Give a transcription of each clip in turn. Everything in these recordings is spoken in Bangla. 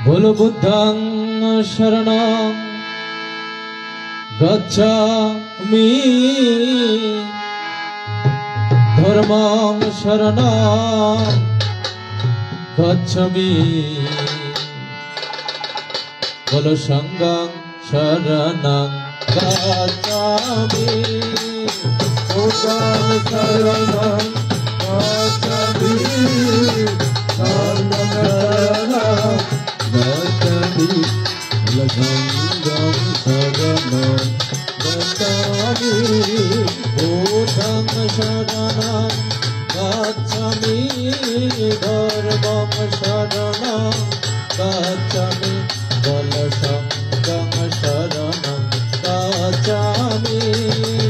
बोलो बुद्धं शरणं गच्छामि धर्मं शरणं गच्छामि बोलो संघं शरणं गच्छामि बुद्धं शरणं गच्छामि धर्मं शरणं गच्छामि संघं शरणं गच्छामि बुद्धं शरणं गच्छामि धर्मं शरणं गच्छामि बोलो संघं शरणं गच्छामि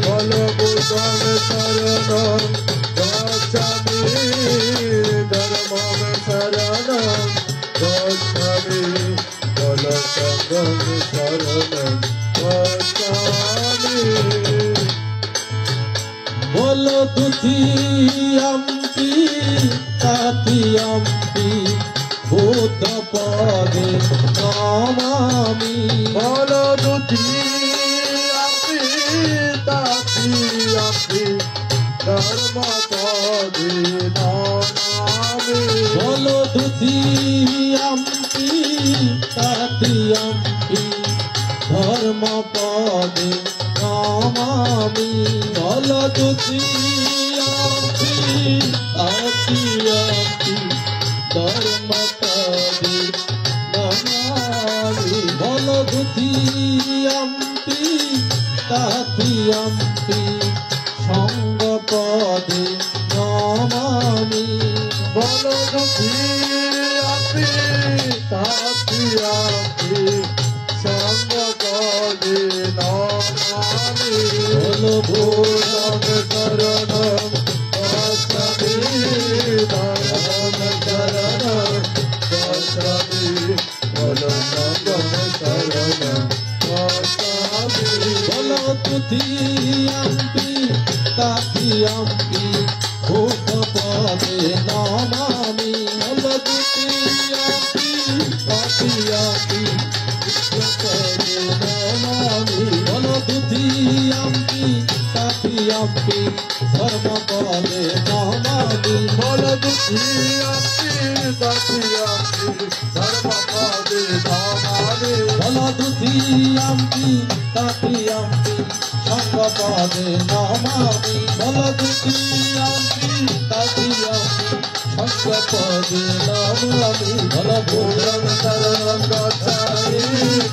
बोलो बुद्धं शरणं गच्छामि धर्मं शरणं गच्छामि बोलो संघं शरणं गच्छामि बोलो द्वितीयम्पि तृतीयम्पि बुद्ध पदे नमामि बोलो द्वितीयम्पि तृतीयम्पि धर्म पदे नमामि बोलो द्वितीयम्पि तृतीयम्पि धर्म पदे नमामि बोलो द्वितीयम्पि तृतीयम्पि धर्म पदे नमामि बोलो द्वितीयम्पि तृतीयम्पि संघ पदे नमामि बोलो द्वितीयम्पि तृतीयम्पि संघ पदे नमामि बोलो बुद्धं शरणं गच्छामि धर्मं शरणं गच्छामि बोलो संघं शरणं गच्छामि बोलो द्वितीयम्पि तृतीयम्पि बुद्ध पदे नमामि बोलो द्वितीयम्पि तृतीयम्पि बुद्ध पदे नमामि बोलो द्वितीयम्पि तृतीयम्पि धर्म पदे नमामि बोलो द्वितीयम्पि तृतीयम्पि धर्म पदे नमामि बोलो द्वितीयम्पि तृतीयम्पि संघ पदे नमामि बोलो द्वितीयम्पि तृतीयम्पि संघ पदे नमामि बोलो बुद्धं शरणं गच्छामि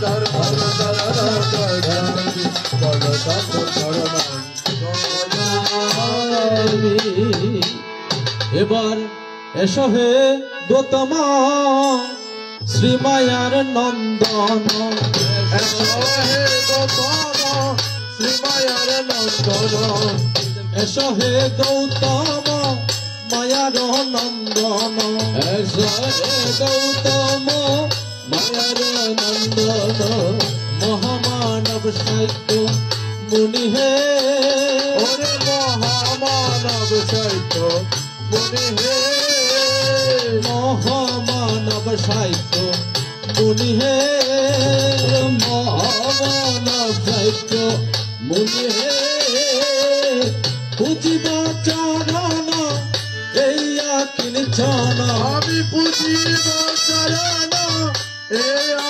धर्मं शरणं गच्छामि बोलो संघं शरणं बुद्धं এবার এসো হে গৌতমা শ্রীমায়ার নন্দন এসো হে গৌতম শ্রীমায়ার নন্দন এসো হে গৌতম মায়ার নন্দন এসো হে গৌতম মায়ার নন্দন মহামানব সাহিত্য মুনি হে ওরে মহামানব সাহিত্য মুনি হে মহামানব সাহিত্য মুনি হে মহামানব সাহিত্য মুনি হে পুজিব চরণ এইয়া কিঞ্চন আমি পুজিব চরণ এ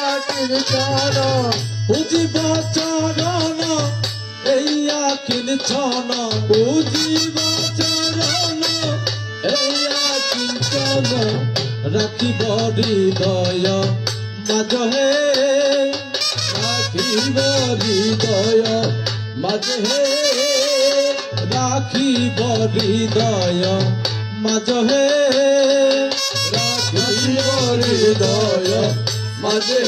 আকিঞ্চন পুজিব চরণ এইয়া কিঞ্চন পুজিব চরণ এইয়া কিঞ্চন রাখিব হৃদয় মাঝে রাখিব হৃদয় মাঝে রাখিব হৃদয় মাঝে রাখিব হৃদয় মাঝে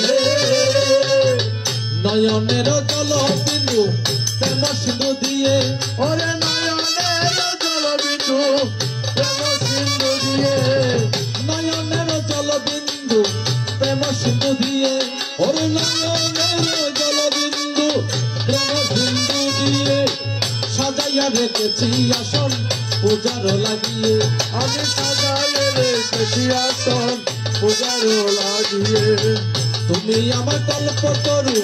নয়নের জল বিন্দু প্রেম সিন্ধু দিয়ে ওরে নয়নের জল বিন্দু প্রেম সিন্ধু দিয়ে নয়নের জল বিন্দু প্রেম সিন্ধু দিয়ে ওরে নয়নের জল বিন্দু প্রেম সিন্ধু দিয়ে সাজাইয়া রেখেছি আসন পূজার লাগিয়ে আমি সাজাইয়ে রেখেছি আসন পূজারো লাগিয়ে তুমি আমার কল্পতরু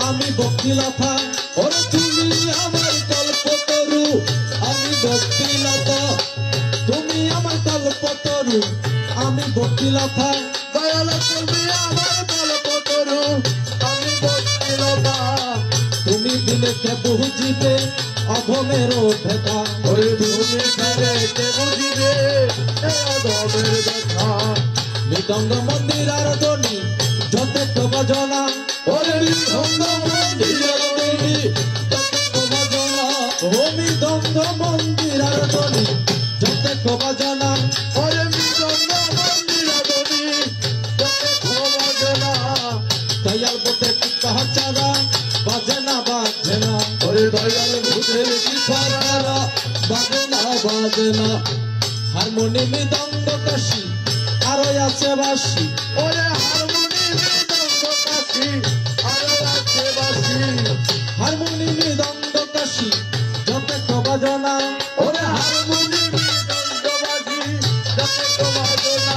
আমি বক্তিলতা ওরে তুমি আমার কল্পতরু আমি বক্তিলতা তুমি আমার কল্পতরু আমি বক্তিলতা দয়াল তুমি আমার কল্পতরু আমি বক্তিলতা তুমি দিলেকে বুঝিবে অধমের ভেদা ওরে তুমি কে বুঝিবে এ অধমের ব্যথা মৃদঙ্গ মন্দির আর ধ্বনি যত বাজনা ওরে মৃদঙ্গ মন্দির আর ধ্বনি যত বাজনা ও মৃদঙ্গ মন্দির আর ধ্বনি যত বাজনা ওরে মৃদঙ্গ মন্দির আর ধ্বনি যত বাজনা দয়াল বটে কাহাচারা বাজনা বাজনা ওরে দয়াল ভূতের পারা বাজনা বাজনা হারমোনি মৃদঙ্গ কাশি আরো আছে বাসি ওরে হারমোনি মৃদঙ্গ কাশি আরো আছে বাসি হারমোনি মৃদঙ্গ কাশি যত বাজনা ওরে হারমোনি মৃদঙ্গ বাজি যত বাজনা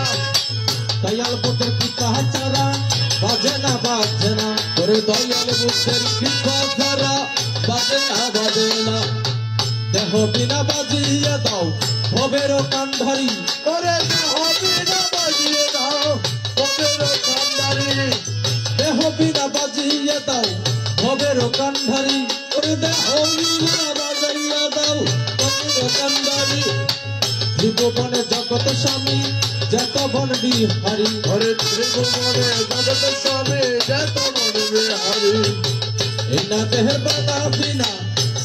দয়াল বটের কাহাচারা বাজনা বাজনা ওরে দয়াল ভূতের কৃপাধারা বাজনা বাজনা দেহ বিনা বাজিয়ে দাও ভবের কান্ধারি ওরে হবে না বাজিয়ে দাও ভবের কান্ধারি দেহ বিনা বাজিয়ে দাও ভবের কান্ধারি ওরে দেহ বিনা বাজাইয়া দাও ভবের কান্ধারি ত্রিভুবনে জগত স্বামী যত বন বিহারি ওরে ত্রিভুবনে জগত স্বামী যত মনে বিহারি এই না দেহের বাধা বিনা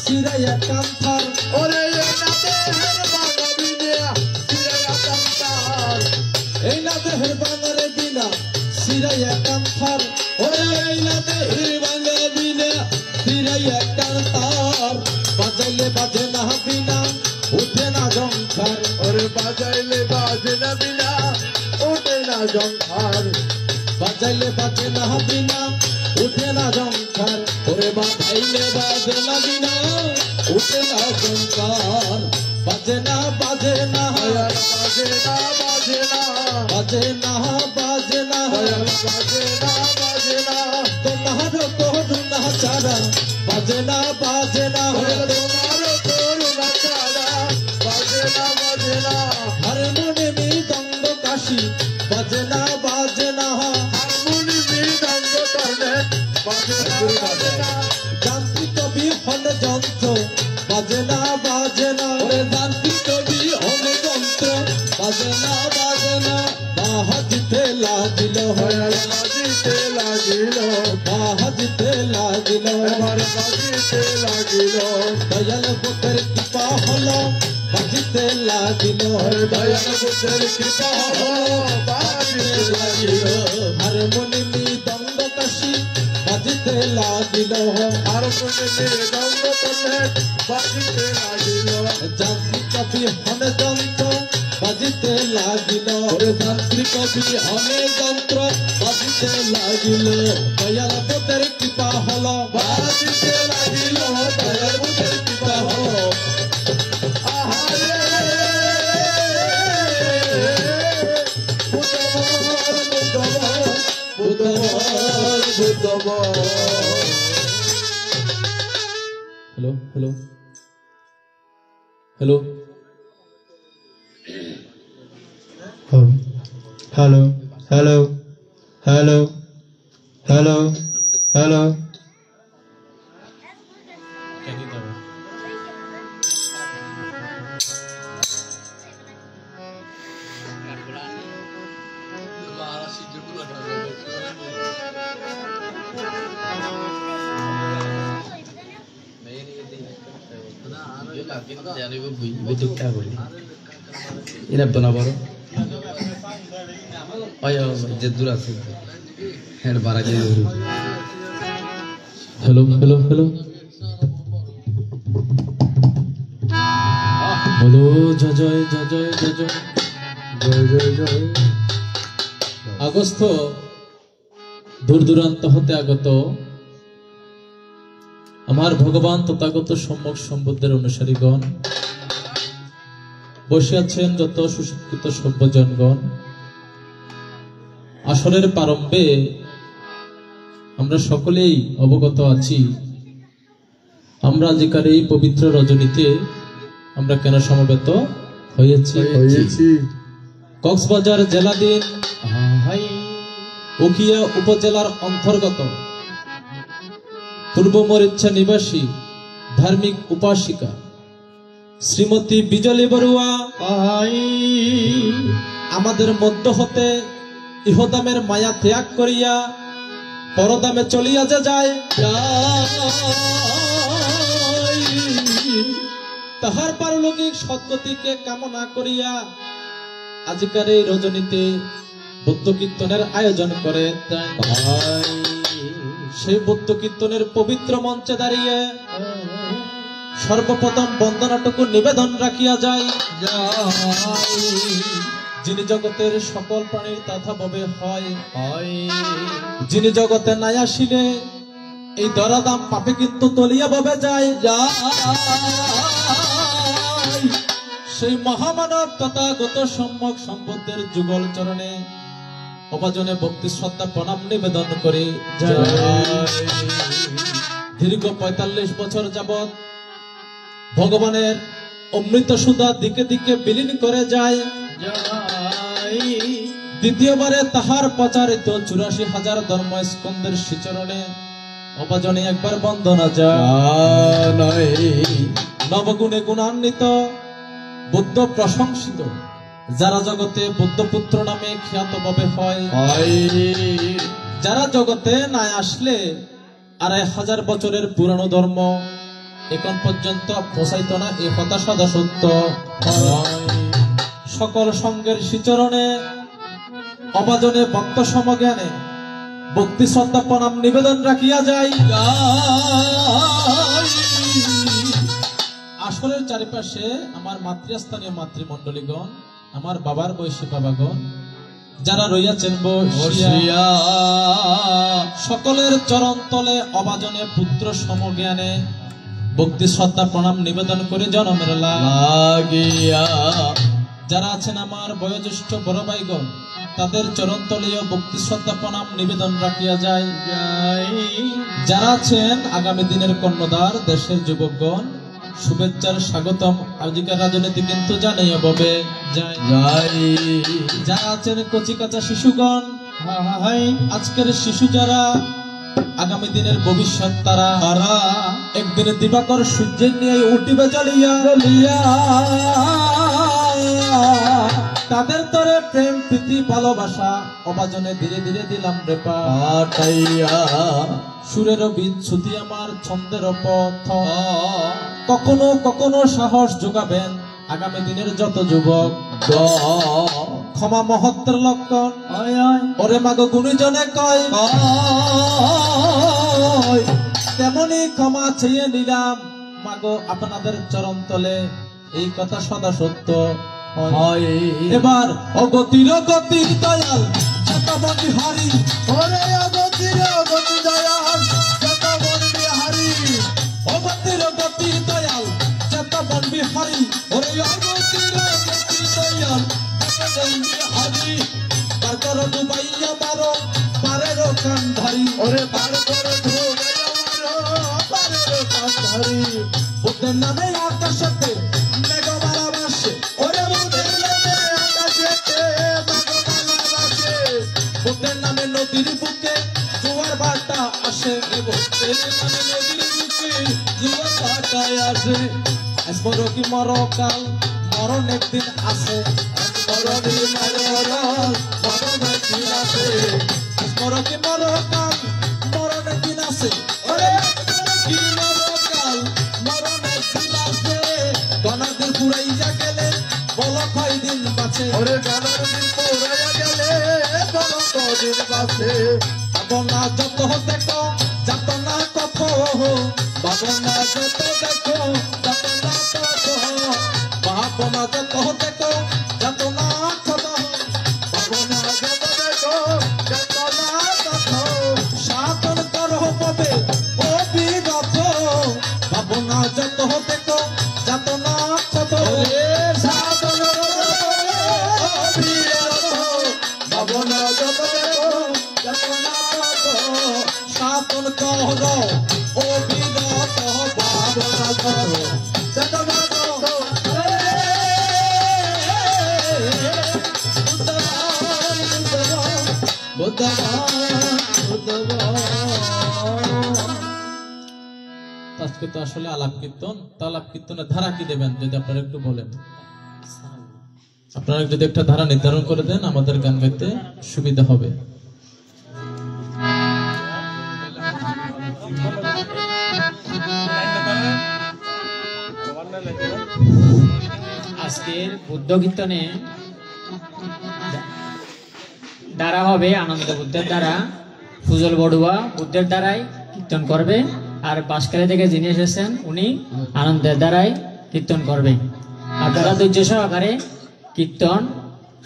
সিরাইয়া কান্থার ওরে না দেহের বাধা বিনা সিরাইয়া কান্তার এই না দেহের বাঙারে বিনা সিরাইয়া কান্থার ওরে এই না দেহের বাঙা বিনা সিরাইয়া কান্থার বাজাইলে বাজে না বিনা উঠে না জংখার ওরে বাজাইলে বাজে না বিনা ওঠে না জংখার বাজাইলে বাজে না বিনা উঠে না জংখার ওরে বাজাইলে বাজে না বিনা উঠে না জংখার বাজে না বাজে না দয়াল বাজে না বাজে না বাজে না বাজে না দয়াল বাজে না বাজে না তোমার করুণা ছাড়া বাজে না বাজে না ওরে তোমার করুণা ছাড়া বাজে না বাজে না হারমোনি মৃদঙ্গ কাশি বাজে না বাজে না হারমোনি মৃদঙ্গ করলে বাজে না বাজে না যান্ত্রিক বিহন যন্ত্র বাজে না বাজে না যান্ত্রিক বিহন যন্ত্র বাজে না বাজে না বাহাজিতে লাগিল দয়াল বাজিতে লাগিল বাহাজিতে লাগিল এবার বাজিতে লাগিল দয়াল বুকের কৃপা হলো বাজিতে লাগিল দয়াল বুকের কৃপা হলো বাজিতে লাগিল হারমোনি মৃদঙ্গ কাশি বাজিতে লাগিল হারমোনি মৃদঙ্গ করলে বাজিতে লাগিল যান্ত্রিক বিহন যন্ত্র বাজিতে লাগিল যান্ত্রিক বিহন যন্ত্র বাজিতে লাগিল দয়াল বুকের কৃপা হলো বাজিতে লাগিল দয়াল বুকের কৃপা হলো hello hello hello Hello, hello, hello, hello, hello. এরা বানাবার যে দূর আছে হ্যাঁ বাড়া গিয়ে হ্যালো হ্যালো হ্যালো বলো জয় জয় জয় জয় জয় জয় জয় জয় জয়। আগস্ট দূর দূরান্ত হতে আগত আমার ভগবান তথাগত সম্যক সম্বুদ্ধের অনুসারীগণ বসে আছেন যত সুশিক্ষিত সভ্যজনগণ আসরের প্রারম্ভে আমরা সকলেই অবগত আছি আমরা আজকের এই পবিত্র রজনীতে আমরা কেন সমবেত হয়েছি। কক্সবাজার জেলাধীন উখিয়া উপজেলার অন্তর্গত পূর্ব মরিচ্ছা নিবাসী ধার্মিক উপাসিকা শ্রীমতী বিজলি বড়ুয়া আমাদের মধ্য হতে ইহদামের মায়া ত্যাগ করিয়া পরদামে চলিয়া যায়, তাহার পারলৌকিক সদ্গতিকে কামনা করিয়া আজকের এই রজনীতে বুদ্ধ কীর্তনের আয়োজন করে। সেই বুদ্ধ কীর্তনের পবিত্র মঞ্চে দাঁড়িয়ে সর্বপ্রথম বন্দনাটুকু নিবেদন রাখিয়া যায় যিনি জগতের সকল প্রাণীর তথা ভবে হয়, যিনি জগতে নাই আসিলে এই দরাদাম পাপে কিন্তু তলিয়া ভবে যায়। সেই মহামানব তথাগত সম্যক সম্বুদ্ধের যুগল চরণে অপাজনে ভক্তি শ্রদ্ধা প্রণাম নিবেদন করে দীর্ঘ ৪৫ বছর যাবৎ ভগবানের অমৃত সুধা দিকে দিকে বিলীন করে যায়। দ্বিতীয়বারে তাহার প্রচারিত ৮৪,০০০ ধর্ম স্কন্ধের শ্রীচরণে অপাজনে একবার বন্দনা যায়। নবগুণে গুণান্বিত বুদ্ধ প্রশংসিত যারা জগতে বুদ্ধপুত্র নামে খ্যাত ভাবে হয়, যারা জগতে না আসলে ২৫০০ বছরের পুরানো ধর্ম এখন পর্যন্ত পৌঁছাইত না, এ কথা সদা সত্য। সকল সঙ্গের শ্রীচরণে অবাজনে ভক্ত সমজ্ঞানে ভক্তি শ্রদ্ধা প্রণাম নিবেদন রাখিয়া যায়। আসরের চারিপাশে আমার মাতৃস্থানীয় মাতৃমণ্ডলীগণ, আমার বাবার বয়সী বাবাগণ যারা রইয়াছেন বসিয়া, সকলের চরণ তলে অবাজনে পুত্র সমজ্ঞানে ভক্তি শ্রদ্ধা প্রণাম নিবেদন করে জনমের লাগিয়া। যারা আছেন আমার বয়োজ্যেষ্ঠ বড় ভাইগণ তাদের চরণ তলেও ভক্তি শ্রদ্ধা প্রণাম নিবেদন রাখিয়া যায়। যারা আছেন আগামী দিনের কর্ণধার দেশের যুবকগণ শুভেচ্ছার স্বাগতম আজকের রাজনীতি কিন্তু জানাইয়া ববে যায়। যারা আছেন কচি কাঁচা শিশুগণ, আজকের শিশু যারা আগামী দিনের ভবিষ্যৎ, তারা একদিন দিবাকর সূর্যের নিয়ে উঠিবে জ্বলিয়া, তাদের তরে প্রেম প্রীতি ভালোবাসা অবাজনে ধীরে ধীরে দিলাম রে পাঠাইয়া। সুরের বীজ ছুটি আমার ছন্দের পথ, কখনো কখনো সাহস যোগাবেন আগামী দিনের যত যুবক। ক্ষমা মহত্বের লক্ষণ, ওরে মাগো গুণীজনে কয়, তেমনি ক্ষমা চেয়ে নিলাম মাগো আপনাদের চরণ তলে, এই কথা সদা সত্য। এবার অগতির গতি দয়াল যতবন্দি হারি, ওরে অগতির গতি দয়াল যতবন্দি হারি, অগতির গতি দয়াল যতবন্দি হারি, ওরে অগতির গতি দয়াল যতবন্দি হারি। পার করো ডুবাইয়া মারো পারের কান্ধারি, ওরে পার করো ডুবাইয়া মারো পারের কান্ধারি। বুদ্ধের নামে আকাশেতে মেঘ ভালোবাসে, ওরে বুদ্ধের নামে আকাশেতে মেঘ ভালোবাসে। বুদ্ধের নামে নদীর বুকে জোয়ার ভাটা আসে, বুদ্ধের নামে নদীর বুকে জোয়ার ভাটায় আসে। মরো কি মরো কাল মরণ একদিন আসে, মরণি মরণ মরণ একদিন আসে। মরো কি মরো কাল মরণ একদিন আসে, ওরে কি মরো কাল মরণ একদিন আসে। গনার দিন পুরাইয়া গেলে বলো কয়দিন বাঁচে, ওরে গনার দিন পুরাইয়া গেলে বলো কয়দিন বাঁচে। ভাবনা যত দেখো যাত না কত, ভাবনা যত দেখো যাত না কত, ভাবনা যত দেখো যাত না কত, ভাবনা যত দেখো যাত না কত। সাধন করো পাবে ও বিরত, ভাবনা যত দেখো যাত না কত, সাধন বিরত, ভাবনা যত দেখো সনাতন কর অবিরত ভাবনা কর আজকে তো আসলে আলাপ কীর্তন, তো আলাপ কীর্তনের ধারা কি দেবেন যদি আপনারা একটু বলেন। আপনারা যদি একটা ধারা নির্ধারণ করে দেন আমাদের গান গাইতে সুবিধা হবে। আজকের বুদ্ধ কীর্তনে দ্বারা হবে আনন্দ বুদ্ধের দ্বারা, ফুজল বড়ুয়া বুদ্ধের দ্বারাই কীর্তন করবে, আর বাঁশখালী থেকে যিনি এসেছেন উনি আনন্দের দ্বারাই কীর্তন করবে। আপনারা ধৈর্য সহকারে কীর্তন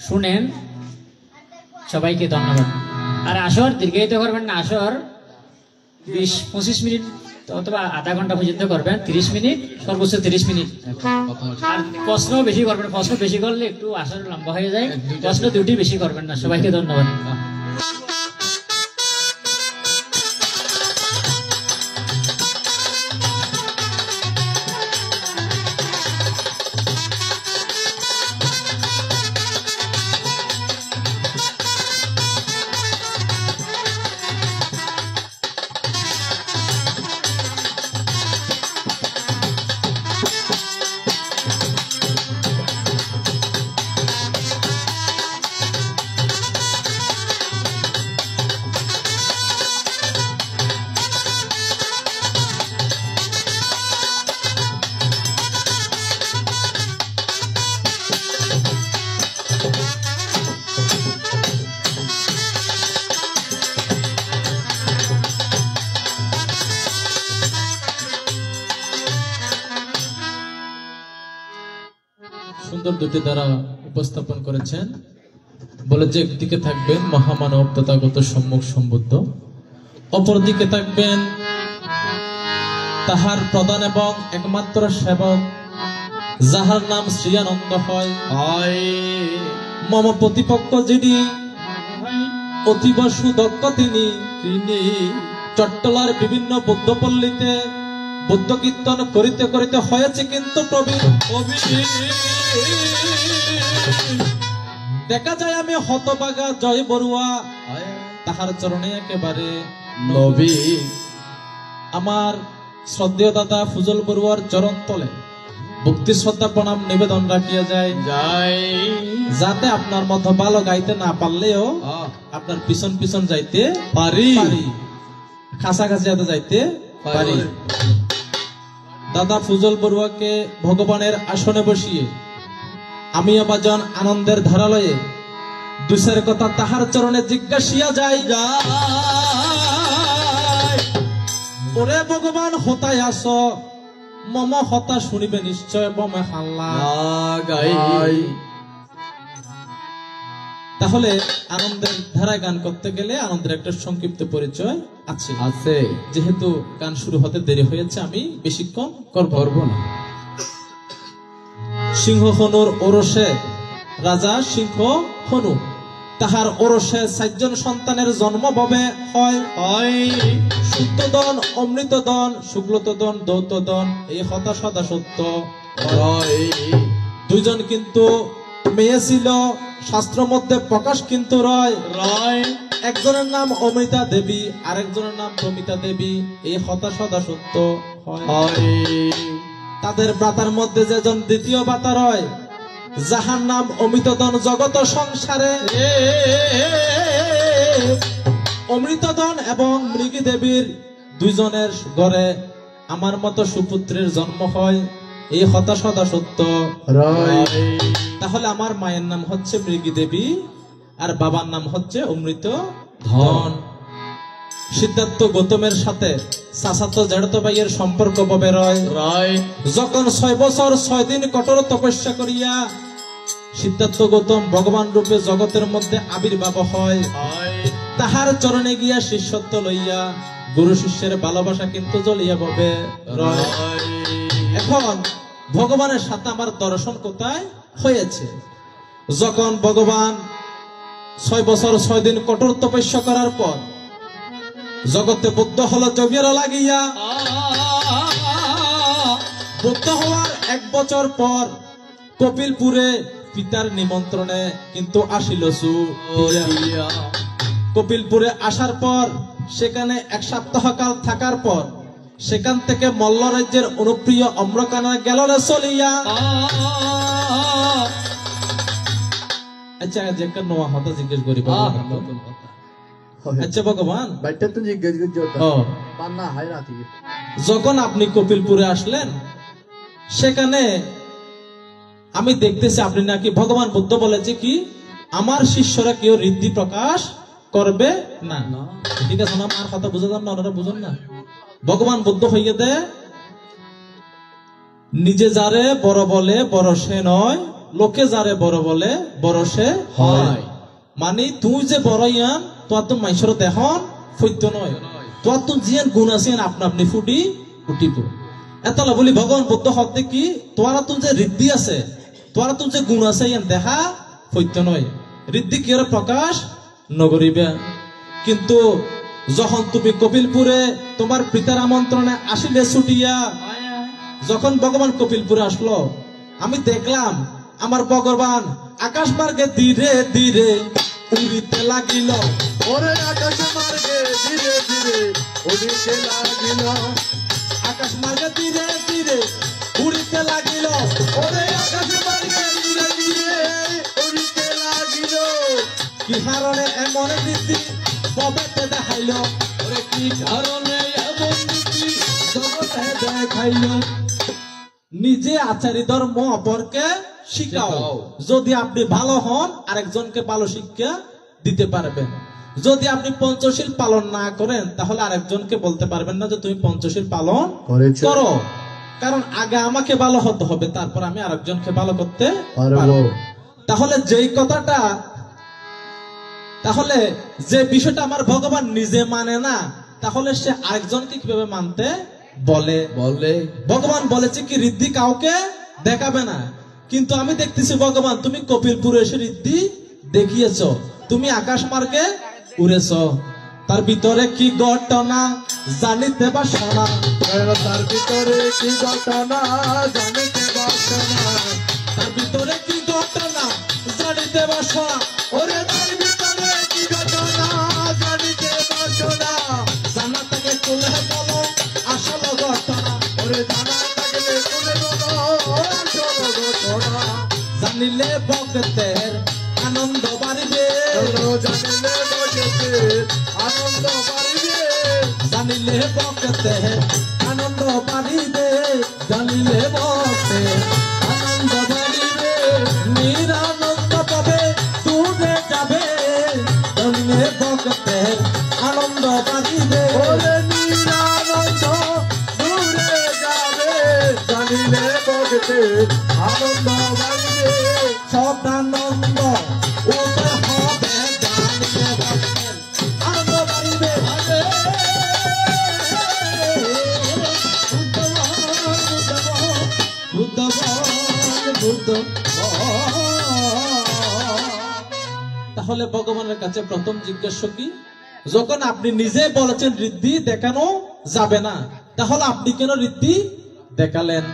শুনেন। সবাইকে ধন্যবাদ। আর আসর দীর্ঘায়িত করবেন না, আসর 20-25 মিনিট অথবা আধা ঘন্টা পর্যন্ত করবেন, 30 মিনিট সর্বোচ্চ 30 মিনিট। আর প্রশ্ন বেশি করবেন, প্রশ্ন বেশি করলে একটু আসর লম্বা হয়ে যায়, প্রশ্ন দুটি বেশি করবেন না। সবাইকে ধন্যবাদ। সুন্দর দুটি দ্বারা উপস্থাপন করেছেন। বলে যে একদিকে থাকবেন মহামানব তথাগত সম্মুখ সম্বুদ্ধ, অপরদিকে থাকবেন তাহার প্রধান এবং একমাত্র সেবক যাহার নাম শ্রী আনন্দ হয়। মম প্রতিপক্ষ যিনি অতীব সুদক্ষ তিনি চট্টলার বিভিন্ন বৌদ্ধপল্লীতে বুদ্ধ কীর্তন করিতে করিতে হয়েছে কিন্তু প্রবীণ। দেখা যায় আমি হতবাগা জয় বড়ুয়া তাহার চরণে একেবারে নবী। আমার শ্রদ্ধেয় দাদা ফুজল বড়ুয়ার চরণ তলে ভক্তি শ্রদ্ধা প্রণাম নিবেদন রাখিয়া যায়, যাতে আপনার মতো ভালো গাইতে না পারলেও আপনার পিছন পিছন যাইতে পারি, কাছাকাছি যাইতে পারি। দাদা ফুজল বড়ুয়াকে ভগবানের আসনে বসিয়ে আমি আমাজন আনন্দের ধারালয়ে দুসের কথা তাহার চরণে জিজ্ঞাসিয়া যাই। ওরে ভগবান হতায় আস, মম হতা শুনিবে নিশ্চয় বমে হাল্লা গাই। তাহলে আনন্দের ধারায় গান করতে গেলে আনন্দের একটা সংক্ষিপ্ত পরিচয় আছে। যেহেতু গান শুরু হতে দেরি হয়েছে আমি বেশিক্ষণ করব না। সিংহ হনুর ওরসে রাজা সিংহ হনু, তাহার ওরসে 4 জন সন্তানের জন্ম ভবে হয়। শুদ্ধদন, অমৃতদন, শুক্লতদন, দৌতদন, এই হতা সদা সত্য। 2 জন কিন্তু মেয়ে ছিল, শাস্ত্র মধ্যে প্রকাশ কিন্তু রয়। একজনের নাম অমৃতা দেবী, আরেকজনের নাম প্রমিতা দেবী, এই হতা সদা সত্য হয়। তাদের ব্রাতার মধ্যে যেজন দ্বিতীয় ব্রাতা রয়, যাহার নাম অমৃতদন, জগত সংসারে অমৃতদন এবং মৃগী দেবীর 2 জনের ঘরে আমার মতো সুপুত্রের জন্ম হয়, এই হতা সদা সত্য। তাহলে আমার মায়ের নাম হচ্ছে মৃগী দেবী আর বাবার নাম হচ্ছে অমৃত ধন। সিদ্ধার্থ গৌতমের সাথে চাচাতো জ্যাঠতো ভাইয়ের সম্পর্ক ভাবে রয়। যখন 6 বছর 6 দিন কঠোর তপস্যা করিয়া সিদ্ধার্থ গৌতম ভগবান রূপে জগতের মধ্যে আবির্ভাব হয়, তাহার চরণে গিয়া শিষ্যত্ব লইয়া গুরু শিষ্যের ভালোবাসা কিন্তু জ্বলিয়া ভাবে রয়। এখন ভগবানের সাথে আমার দর্শন কোথায় হয়েছে? যখন ভগবান 6 বছর 6 দিন কঠোর তপস্যা করার পর জগতে বুদ্ধ হলো যোগের লাগিয়া। বুদ্ধ হওয়ার 1 বছর পর কপিলপুরে পিতার নিমন্ত্রণে কিন্তু আসিল সুরিয়া। কপিলপুরে আসার পর সেখানে 1 সপ্তাহ কাল থাকার পর সেখান থেকে মল্ল রাজ্যের অনুপ্রিয় অম্রকাননে গেল রে চলিয়া। আচ্ছা যে একটা নোয়া হতা জিজ্ঞেস করি আচ্ছা ভগবান বাইটা তো জিজ্ঞেস করছো ও পান্না হাই রাতি যখন আপনি কপিলপুরে আসলেন সেখানে আমি দেখতেছি আপনি নাকি ভগবান বুদ্ধ বলেছে কি আমার শিষ্যরা কেউ ঋদ্ধি প্রকাশ করবে না। ঠিক আছে না, আমার কথা বুঝে যান না, ওনারা বুঝুন না। ভগবান বুদ্ধ হইয়ে দে নিজে যারে বড় বলে বড় সে নয়, লোকে যারে বড় বলে বড় সে হয়। মানে তুই যে বড় ইয়ান তোর তো মাইসর দেখন সত্য নয়, তোর তো জিয়ান গুণ আছেন আপনা আপনি ফুটি উঠিব। এতলা বলি ভগবান বুদ্ধ হতে কি তোরা তো যে ঋদ্ধি আছে, তোরা তো যে গুণ আছে ইয়ান দেখা সত্য নয়, ঋদ্ধি কি প্রকাশ নগরিবে। কিন্তু যখন তুমি কপিলপুরে তোমার পিতার আমন্ত্রণে আসিলে ছুটিয়া, যখন ভগবান কপিলপুরে আসলো আমি দেখলাম আমার ভগবান আকাশ মার্গে ধীরে ধীরে উড়িতে লাগিল। ওরে আকাশ মার্গে ধীরে ধীরে উড়িতে লাগিল। আকাশ মার্গে ধীরে ধীরে উড়িতে লাগিল। ওরে আকাশ মার্গে ধীরে ধীরে উড়িতে লাগিল। কি কারণে এমন নীতি পবেতে দেখাইল? ওরে কি কারণে এমন নীতি জগতে দেখাইল? নিজে আচারী ধর্ম অপরকে শিখাও। যদি আপনি ভালো হন আরেকজনকে ভালো শিক্ষা দিতে পারবেন। যদি আপনি পঞ্চশীল পালন না করেন তাহলে আরেকজনকে বলতে পারবেন না যে তুমি পঞ্চশীল পালন করো। কারণ আগে আমাকে ভালো হতে হবে, তারপর আমি আরেকজনকে ভালো করতে পারবো। তাহলে যেই কথাটা, তাহলে যে বিষয়টা আমার ভগবান নিজে মানে না, তাহলে সে আরেকজনকে কিভাবে মানতে বলে? ভগবান বলেছে কি ঋদ্ধি কাউকে দেখাবে না। কিন্তু আমি দেখতেছি ভগবান তুমি কপিলপুরে এসে ঋদ্ধি দেখিয়েছ, তুমি আকাশ মার্গে উড়েছ। তার ভিতরে কি ঘটনা জানিতে বাসনা? তার ভিতরে কি ঘটনা জানিতে বাসনা? তার ভিতরে কি ঘটনা জানিতে বাসনা? ওরে তার ভিতরে কি ঘটনা জানিতে বাসনা? জানা তাকে তুলে বলো আসল ঘটনা। ওরে জানা থাকলে তুলে বলো আসল ঘটনা। জানিলে ভক্তের আনন্দ বাড়িবে। জানিলে বসেছে আনন্দ বাড়িবে। জানিলে ভক্তের আনন্দ বাড়িবে। জানিলে ভক্তের আনন্দ বাড়িবে। নিরানন্দ পাবে দূরে যাবে। জানিলে ভক্তের আনন্দ বাড়িবে। ওরে নিরানন্দ দূরে যাবে। জানিলে বসেছে আনন্দ বাড়িবে। সদানন্দ উদয় হবে। জানিলে ভক্তের আনন্দ বাড়িবে। তাহলে ভগবানের কাছে প্রথম জিজ্ঞাসা কি? যখন আপনি নিজে বলেছেন ঋদ্ধি দেখানো যাবে না, তাহলে আপনি কেন ঋদ্ধি দেখালেন?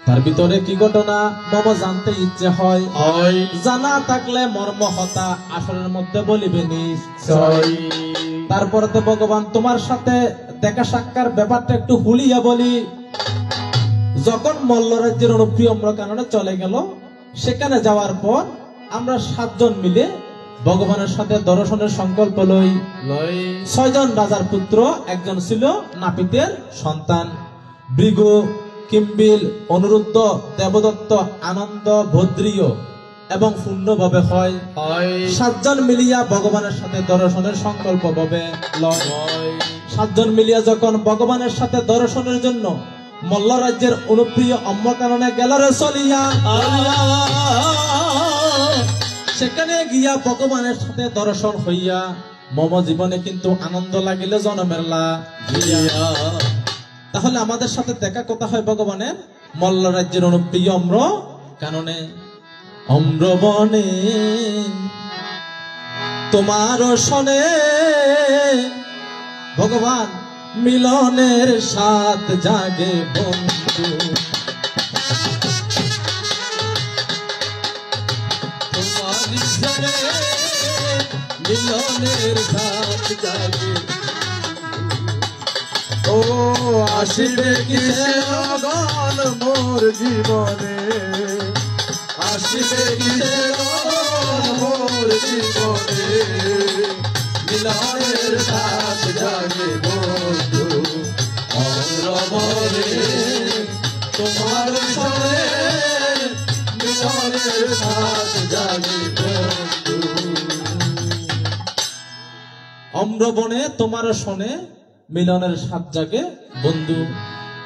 তার ভিতরে কি ঘটনা মম জানতে ইচ্ছে হয়। জানা থাকলে মর্ম হতা আসরের মধ্যে বলিবে নিশ্চয়। তারপরে তো ভগবান তোমার সাথে দেখা সাক্ষাৎ ব্যাপারটা একটু হুলিয়া বলি। যখন মল্ল রাজ্যের অনুপ্রিয় অম্রকাননে চলে গেল, সেখানে যাওয়ার পর আমরা 7 জন মিলে ভগবানের সাথে দর্শনের সংকল্প লই। 6 জন রাজার পুত্র, একজন ছিল নাপিতের সন্তান। ভৃগু, কিম্বিল, অনুরুদ্ধ, দেবদত্ত, আনন্দ, ভদ্রীয় এবং পূর্ণভাবে হয় 7 জন মিলিয়া ভগবানের সাথে দর্শনের সংকল্প ভাবে লয়। 7 জন মিলিয়া যখন ভগবানের সাথে দর্শনের জন্য মল্ল রাজ্যের অনুপ্রিয় অম্রকাননে গেল রে চলিয়া। সেখানে গিয়া ভগবানের সাথে দর্শন হইয়া মম জীবনে কিন্তু আনন্দ লাগিল জনমের লাগিয়া। তাহলে আমাদের সাথে দেখা কথা হয় ভগবানের মল্ল রাজ্যের অনুপ্রিয় অম্র কাননে। অম্রবনে তোমার শনে ভগবান মিলনের সাথ জাগে বন্ধু, তোমারই ছেড়ে মিলনের সাথ জাগে। ও আসিবে কিসের লগন মোর জীবনে, আসিবে কিসের লগন মোর জীবনে, মিলনের সাথ জাগে বন্ধু অমরমরে তোমার সনে, মিলনের সাথ জাগে বন্ধু। অম্রবনে তোমার শোনে মিলনের সাথ জাগে বন্ধু।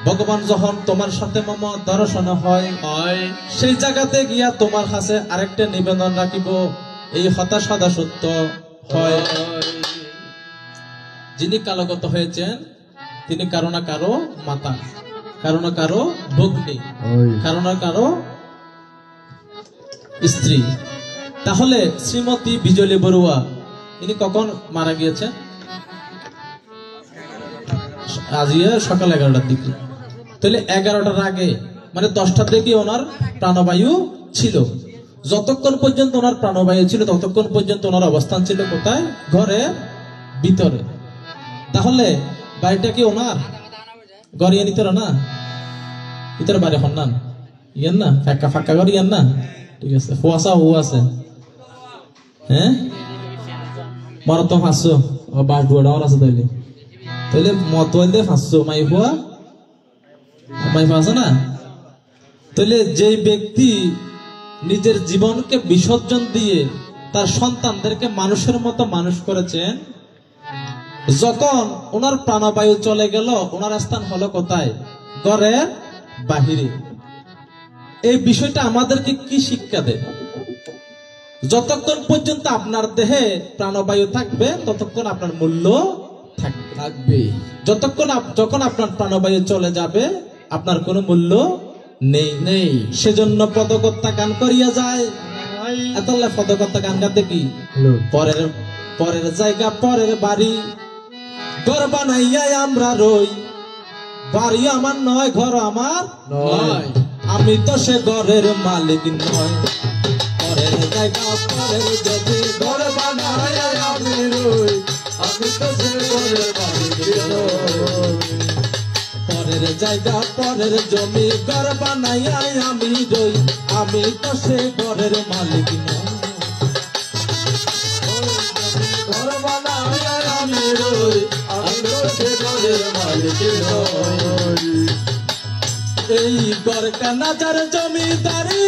ভগবান যখন তোমার সাথে মম দর্শন হয়, সেই জায়গাতে গিয়া তোমার কাছে আরেকটা নিবেদন রাখিব, এই হতাশা সত্য হয়। যিনি কালগত হয়েছেন তিনি কারো না কারো মাতা, কারো না কারো ভগ্নী, কারো না কারো স্ত্রী। তাহলে শ্রীমতী বিজলী বড়ুয়া ইনি কখন মারা গিয়েছেন? আজকে সকাল 11টার দিকে। তাহলে 11টার আগে মানে 10টার দিকে ওনার প্রাণবায়ু ছিল। যতক্ষণ পর্যন্ত ওনার প্রাণবায়ু ছিল ততক্ষণ পর্যন্ত ওনার অবস্থান ছিল কোথায়? ঘরের ভিতরে। তাহলে বাড়িটা কি ওনার? গড়িয়ে নিতে না ভিতরে বাড়ি হন না ইয়েন না, ফাঁকা ফাঁকা ঘর ইয়েন না, ঠিক আছে। ফুয়াশা হু আছে, হ্যাঁ মারো তো 500 বাস ডুয়ার আছে। তাইলে তাইলে মত হইলে 500 মাই ফুয়া আছে না। তাহলে যে ব্যক্তি নিজের জীবনকে বিসর্জন দিয়ে তার সন্তানদেরকে মানুষের মতো মানুষ করেছেন, যখন ওনার প্রাণবায়ু চলে গেল ওনার স্থান হলো কোথায়? ঘরের বাহিরে। এই বিষয়টা আমাদেরকে কি শিক্ষা দেয়? যতক্ষণ পর্যন্ত আপনার দেহে প্রাণবায়ু থাকবে ততক্ষণ আপনার মূল্য থাকবে। যখন আপনার প্রাণবায়ু চলে যাবে আপনার কোনো মূল্য নেই। সেজন্য পদকর্তা গান করিয়া যায়। এতলে পদকর্তা গান গাতে কি পরের জায়গা পরের বাড়ি, ঘর বানাইয়া আমরা রই, বাড়ি আমার নয় ঘর আমার নয়, আমি তো সে ঘরের মালিক নয়। পরের জায়গা পরের যদি ঘর বানাইয়া আমি রই, আমি তো সে ঘরের মালিক নই। পরের জায়গা পরের জমি ঘর বানাইয়া আমি রই, আমি তো সে ঘরের মালিক নয়। ঘর বানাইয়া আমি রই, আমি তো সে ঘরের মালিক নই। এই ঘর কানাজার জমিদারি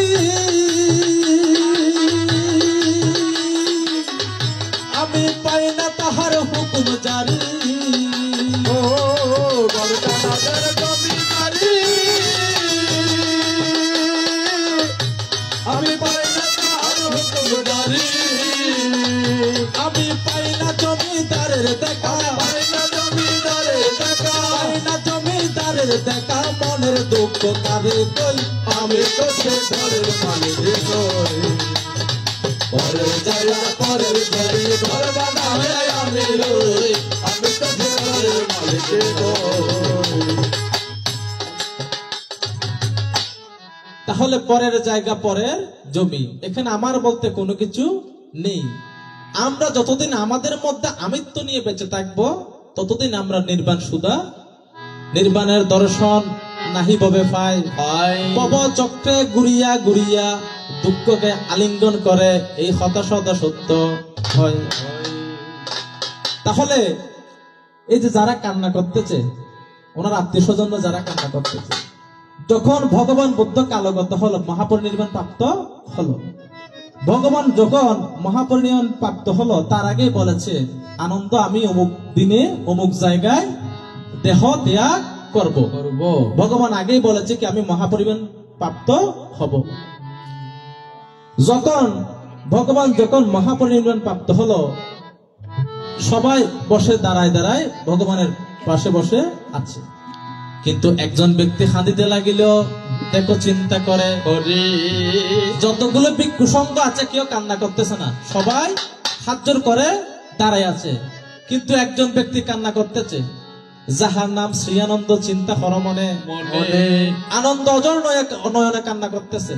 আমি পাই না তাহার হুকুম জারি। ও ঘর কানাজার জমিদারি আমি পাই না তাহার হুকুম জারি। আমি পাই না জমিদারের দেখা, পাই না জমিদারের দেখা, পাই না জমিদারের দেখা, মনের দুঃখ কারে কই, আমি তো সে ঘরের মালিক নই। পরের জায়গা পরের জমি ঘর বানাইয়া আমি রই, আমি তো সে ঘরের মালিক নই। তাহলে পরের জায়গা পরের জমি, এখানে আমার বলতে কোনো কিছু নেই। আমরা যতদিন আমাদের মধ্যে আমিত্ব নিয়ে বেঁচে থাকবো ততদিন আমরা নির্বাণ সুধা, নির্বাণের দর্শন নাহি ভবে পাই। পব চক্রে গুড়িয়া গুড়িয়া দুঃখকে আলিঙ্গন করে, এই হতাশা সত্য হয়। তাহলে এই যে যারা কান্না করতেছে, ওনার আত্মীয় স্বজন যারা কান্না করতেছে, যখন ভগবান বুদ্ধ কালগত হলো, মহাপরিনির্বাণ প্রাপ্ত হলো, ভগবান যখন মহাপরিনির্বাণ প্রাপ্ত হলো তার আগেই বলেছে আনন্দ আমি অমুক দিনে অমুক জায়গায় দেহ ত্যাগ করব। ভগবান আগেই বলেছে কি আমি মহাপরিনির্বাণ প্রাপ্ত হব। যখন মহাপরিনির্বাণ প্রাপ্ত হলো সবাই বসে দাঁড়ায় দাঁড়ায় ভগবানের পাশে বসে আছে, কিন্তু একজন ব্যক্তি হাঁদিতে লাগিল। দেখো চিন্তা করে যতগুলো ভিক্ষু সংঘ আছে কেউ কান্না করতেছে না, সবাই হাত জোর করে দাঁড়ায় আছে। কিন্তু একজন ব্যক্তি কান্না করতেছে, যাহার নাম শ্রী আনন্দ, চিন্তা কর মনে মনে আনন্দ অজর নয়নে কান্না করতেছে।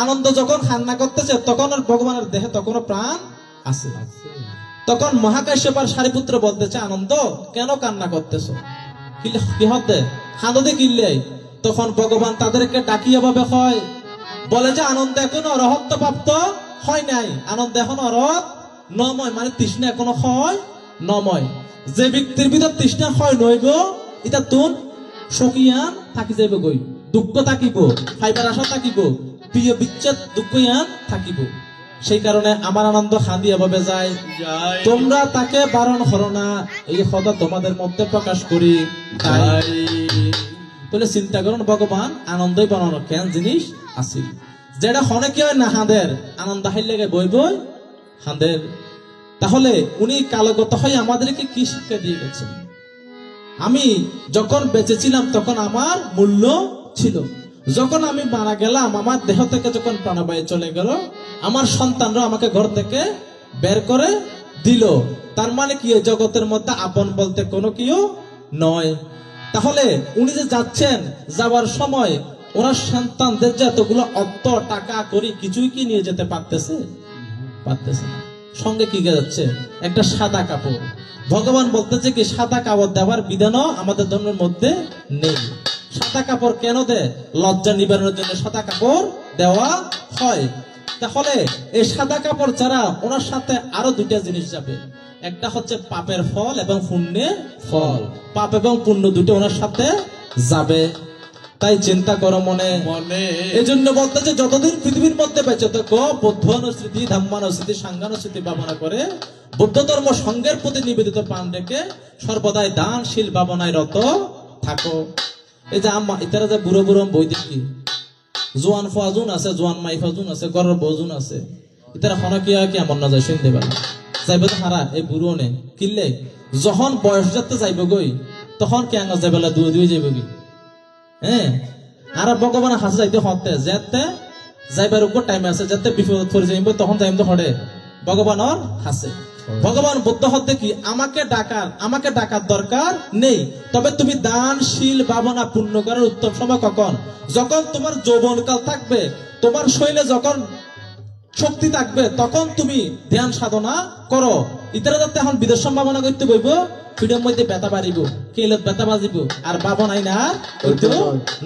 আনন্দ যখন কান্না করতেছে তখন আর ভগবানের দেহে তখনও প্রাণ আছে। তখন মহাকাশ্যপ আর সারিপুত্র বলতেছে, আনন্দ কেন কান্না করতেছো, কি হতে হাঁদতে কিনলে? তখন ভগবান তাদেরকে ডাকিয়া ভাবে হয়, বলে যে আনন্দ এখনো অরহত্ব প্রাপ্ত হয় নাই, আনন্দ এখন অরহত নময়, মানে তৃষ্ণা এখনো হয় নময়। যে ব্যক্তির ভিতর তৃষ্ণা হয় নইব, এটা তুন সকিয়ান থাকি যাইব গই, দুঃখ থাকিব, ফাইবার আশা থাকিব, প্রিয় বিচ্ছেদ দুঃখ ইয়ান থাকিব। সেই কারণে আমার আনন্দ খান্দিয়া ভাবে যায়, যায় তোমরা তাকে বারণ করো না, এই কথা তোমাদের মধ্যে প্রকাশ করি তাই। বলে চিন্তা করুন, ভগবান আনন্দই বানানো কেন জিনিস আছিল, যেটা হনে কি হয় না হাঁদের আনন্দ হাই লেগে বই বই হাঁদের। তাহলে উনি কালগত হয়ে আমাদেরকে কি শিক্ষা দিয়ে গেছেন? আমি যখন বেঁচেছিলাম তখন আমার মূল্য ছিল, যখন আমি মারা গেলাম আমার দেহ থেকে যখন প্রাণবায়ু চলে গেল, আমার সন্তানরা আমাকে ঘর থেকে বের করে দিল। তার মানে কি এই জগতের মধ্যে আপন বলতে কোনো কেউ নয়। তাহলে উনি যে যাচ্ছেন, যাবার সময় ওনার সন্তানদের যে এতগুলো অর্থ টাকা করি কিছুই কি নিয়ে যেতে পারতেছে? পারতেছে না। সঙ্গে কি যাচ্ছে? একটা সাদা কাপড়। ভগবান বলতেছে কি সাদা কাপড় দেওয়ার বিধানও আমাদের ধর্মের মধ্যে নেই। সাদা কাপড় কেন দেয়? লজ্জা নিবারণের জন্য সাদা কাপড় দেওয়া হয়। তাহলে এই সাদা কাপড় ছাড়া ওনার সাথে আরো দুইটা জিনিস যাবে, একটা হচ্ছে পাপের ফল এবং পুণ্যের ফল। পাপ এবং পুণ্য দুটো ওনার সাথে যাবে। তাই চিন্তা করো মনে মনে এই জন্য বলতেছে যতদিন পৃথিবীর মধ্যে বেঁচে থাকো বৌদ্ধানুস্মৃতি, ধম্মানুস্মৃতি, সাংঘানুস্মৃতি ভাবনা করে বৌদ্ধ ধর্ম সঙ্গের প্রতি নিবেদিত প্রাণ রেখে সর্বদাই দানশীল ভাবনায় রত থাকো। এই যে আম্মা ইতারা যে বুড়ো বুড়ো বই দেখি, জোয়ান ফাজুন আছে, জোয়ান মাই ফাজুন আছে, গরের বজুন আছে, ইতারা হন কি হয় কি আমার না যায় শুনতে পারে যাইব তো হারা এই বুড়ো নে কিনলে যখন বয়স যাতে যাইব গই তখন কে আঙ্গা যাইবেলা দুয়ে দুয়ে যাইব কি। হ্যাঁ, আর ভগবান হাসে যাইতে হতে যেতে যাইবার উপর টাইম আছে, যাতে বিপদ পড়ে যাইব তখন যাইম তো হরে ভগবানের হাসে। ভগবান বুদ্ধ হতে কি আমাকে ডাকার দরকার নেই, তবে তুমি দানশীল ভাবনা পূর্ণ করার উত্তম সময় কখন? যখন তোমার যৌবনকাল থাকবে, তোমার শরীরে যখন শক্তি থাকবে তখন তুমি ধ্যান সাধনা করো। ইতারা যাতে এখন বিদেশ সম্ভাবনা করতে বইব, পিঠের মধ্যে ব্যথা বাড়িব, কেলত ব্যথা বাজিব, আর ভাবনাই না হইতেও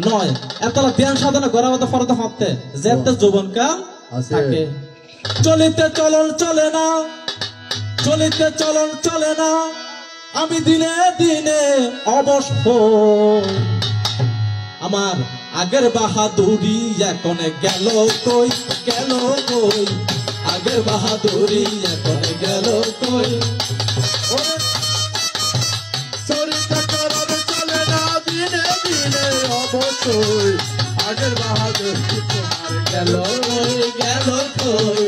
নয়। এতলা ধ্যান সাধনা করা মতো ফরতে হতে যেতে যৌবনকাল থাকে। চলিতে চলন চলে না, চলিতে চলন চলে না, আমি দিনে দিনে অবশ। আমার আগের বাহাদুরি এখন গেল কই, গেল কই, আগের বাহাদুরি এখন গেল কই। চরিত্র করণ চলে না, দিনে দিনে অবশ্যই আগের বাহাদুর তোমার গেল কই, গেল কই,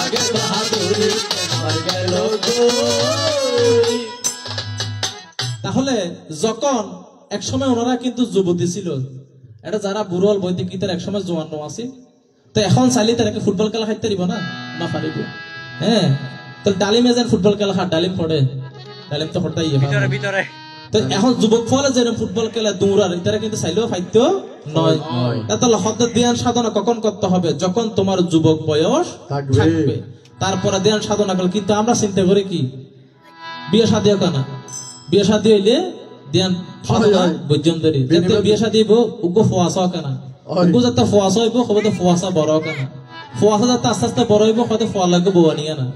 আগের বাহাদুরি তোমার গেল কই। তাহলে যখন এক সময় ওনারা কিন্তু যুবতী ছিল, এটা যারা বুড়ল বৈদিক গীতার এক সময় জোয়ান আছে, তো এখন চাইলে তারা ফুটবল খেলা খাইতে পারিব না, না পারিব। হ্যাঁ, তো ডালিমে যেন ফুটবল খেলা খা, ডালিম পড়ে, ডালিম তো পড়তাই ভিতরে তো এখন যুবক ফলে যেন ফুটবল খেলা দৌড়ার তারা কিন্তু চাইলেও ফাইতে নয়। তাহলে হঠাৎ ধ্যান সাধনা কখন করতে হবে? যখন তোমার যুবক বয়স থাকবে, তারপরে ধ্যান সাধনা করলে। কিন্তু আমরা চিন্তা করি কি বিয়ে শাদী হোক না, বিয়ে শাদী হইলে ধ্যান সাধনা বৈদ্যম ধরি, যাতে বিয়ে শাদী হইব উগ্র ফোয়াশা হোক না, উগ্র যাতে ফোয়াশা হইব হয়তো ফোয়াশা বড় হোক না, ফোয়াশা যাতে আস্তে আস্তে বড় হইব হয়তো ফোয়া লাগবে বোয়া নিয়ে না,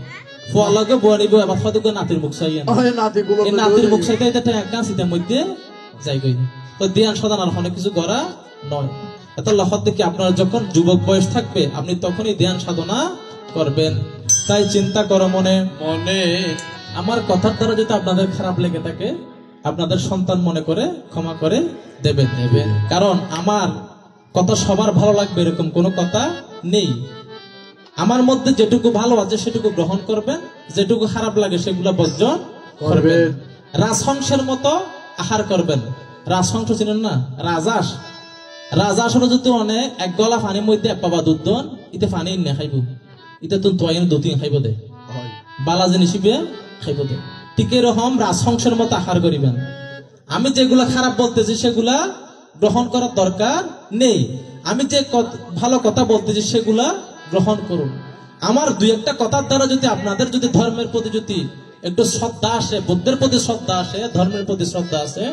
ফোয়া লাগবে বোয়া নিব, এবার হয়তো নাতির মুখ চাইয়া না, এই নাতির মুখ চাইতে এটা একটা শীতের মধ্যে যাই গই। তো ধ্যান সাধনা অনেক কিছু করা নয়। এত লহত দেখি আপনার যখন যুবক বয়স থাকবে আপনি তখনই ধ্যান সাধনা করবেন। তাই চিন্তা করো মনে মনে আমার কথার দ্বারা যদি আপনাদের খারাপ লেগে থাকে আপনাদের সন্তান মনে করে ক্ষমা করে দেবেন। কারণ আমার কথা সবার ভালো লাগবে এরকম কোনো কথা নেই। আমার মধ্যে যেটুকু ভালো আছে সেটুকু গ্রহণ করবেন, যেটুকু খারাপ লাগে সেগুলো বর্জন করবেন। রাজহংসের মতো আহার করবেন। রাজহংস ছিলেন না রাজাস, রাজাস হলো যদি অনেক এক গলা পানির মধ্যে এক পাবা দুধ দন ইতে পানি না খাইব, ইতে তুমি তোয়াইন দুতিন খাইব দে, বালা জিনিস খাইব দে। ঠিক এরকম রাজহংসের মতো আহার করিবেন। আমি যেগুলা খারাপ বলতেছি সেগুলা গ্রহণ করার দরকার নেই, আমি যে ভালো কথা বলতেছি সেগুলা গ্রহণ করুন। আমার দুই একটা কথার দ্বারা যদি আপনাদের যদি ধর্মের প্রতি যদি একটু শ্রদ্ধা আসে, বুদ্ধের প্রতি শ্রদ্ধা আসে, ধর্মের প্রতি শ্রদ্ধা আসে,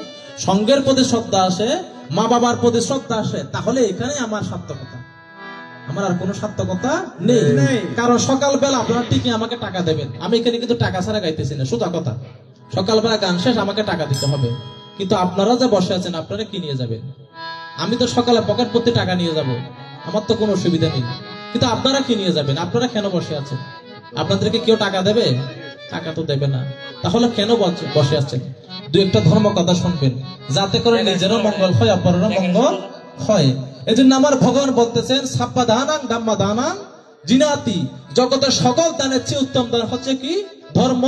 সঙ্গের প্রতি শ্রদ্ধা আসে, মা বাবার প্রতি শ্রদ্ধা আসে, তাহলে এখানে আমার সার্থকতা। আমার আর কোনো সার্থকতা নেই। কারণ সকালবেলা আপনারা ঠিকই আমাকে টাকা দেবেন, আমি এখানে কিন্তু টাকা ছাড়া গাইতেছি না, সোজা কথা। সকালবেলা গান শেষ আমাকে টাকা দিতে হবে, কিন্তু আপনারা যে বসে আছেন আপনারা কি নিয়ে যাবেন? আমি তো সকালে পকেট ভর্তি টাকা নিয়ে যাব, আমার তো কোনো অসুবিধা নেই, কিন্তু আপনারা কি নিয়ে যাবেন? আপনারা কেন বসে আছেন? আপনাদেরকে কেউ টাকা দেবে? টাকা তো দেবে না, তাহলে কেন বসে আছেন? দুই একটা ধর্ম কথা শুনবেন, যাতে করে নিজেরও মঙ্গল হয়, অপরেরও মঙ্গল হয়। এই জন্য আমার ভগবান বলতেছেন সাপ্পা দানাং ডাম্মা দানাং জিনাতি, জগতের সকল দানের চেয়ে উত্তম দান হচ্ছে কি? ধর্ম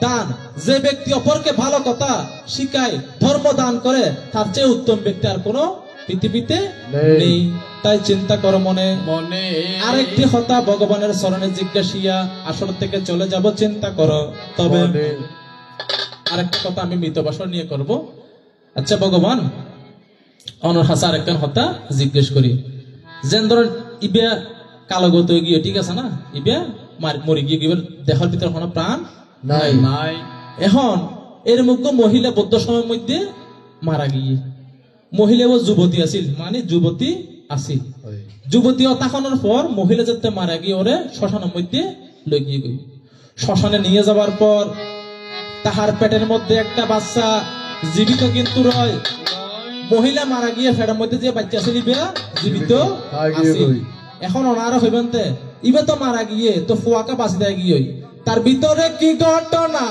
দান। যে ব্যক্তি অপরকে ভালো কথা শিখায়, ধর্ম দান করে, তার চেয়ে উত্তম ব্যক্তি আর কোনো পৃথিবীতে নেই। তাই চিন্তা করো মনে মনে। আরেকটি কথা ভগবানের চরণে জিজ্ঞাসিয়া আসল থেকে চলে যাব, চিন্তা করো। তবে আরেকটা কথা আমি মৃত বাসর নিয়ে করব। আচ্ছা ভগবান অনর হাসা আরেকখান হতা জিজ্ঞেস করি, যেন ধরেন ইবিয়া কালগত গিয়ে, ঠিক আছে না, ইবিয়া মরি গিয়ে গিয়ে দেহের ভিতরে কোনো প্রাণ নাই। এখন এর মুখ্য মহিলা বৌদ্ধ সময়ের মধ্যে মারা গিয়ে, মহিলা ও যুবতী আছিল, মানে যুবতী আছিল, যুবতী অতাখানোর পর মহিলা যাতে মারা গিয়ে ওরে শ্মশানের মধ্যে লই গিয়ে গই। শ্মশানে নিয়ে যাওয়ার পর তাহার পেটের মধ্যে একটা বাচ্চা জীবিত কিন্তু রয়। মহিলা মারা গিয়ে পেটের মধ্যে যে বাচ্চা ছিল জীবিত আছিল। এখন ওনারা হইবেন তে ইবে তো মারা গিয়ে তো ফুয়াকা বাঁচি দেয় গিয়ে, তার ভিতরে কি ঘটনা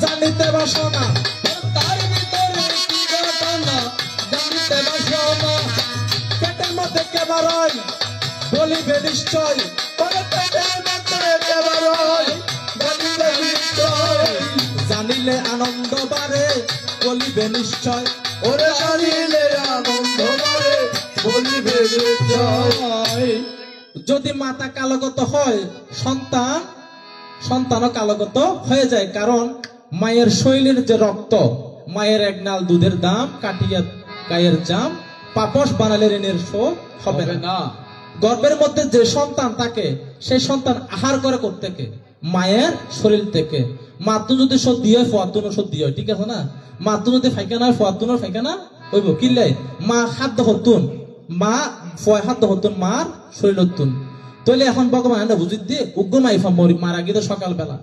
জানিতে বাসনা, তার ভিতরে কি ঘটনা জানিতে বাসনা, পেটের মধ্যে কেবার বলিবে নিশ্চয়, পেটের মধ্যে কেবার বলিবে নিশ্চয়, জানিলে আনন্দ বাড়ে বলিবে নিশ্চয়, ওরে জানিলে আনন্দ বাড়ে বলিবে নিশ্চয়। যদি মাতা কালগত হয় সন্তানও কালগত হয়ে যায়, কারণ মায়ের শৈলীর যে রক্ত, মায়ের এক নাল দুধের দাম কাটিয়া গায়ের জাম, পাপস বানালে ঋণের শোধ হবে না। গর্ভের মধ্যে যে সন্তান থাকে সেই সন্তান আহার করে থেকে মায়ের শরীর থেকে। মাতুন যদি সর্দি হয় ফোয়াতুনও সর্দি হয়, ঠিক আছে না? মাতুন যদি ফাইকানা হয় ফোয়াতুনও ফাইকানা হইব। কিনলে মা খাদ্য হতুন, মা ফয় খাদ্য হতুন মার শরীর হতুন। তাহলে এখন ভগবান বুঝি দিয়ে উগ্র মাইফা মারা গিয়ে সকালবেলা,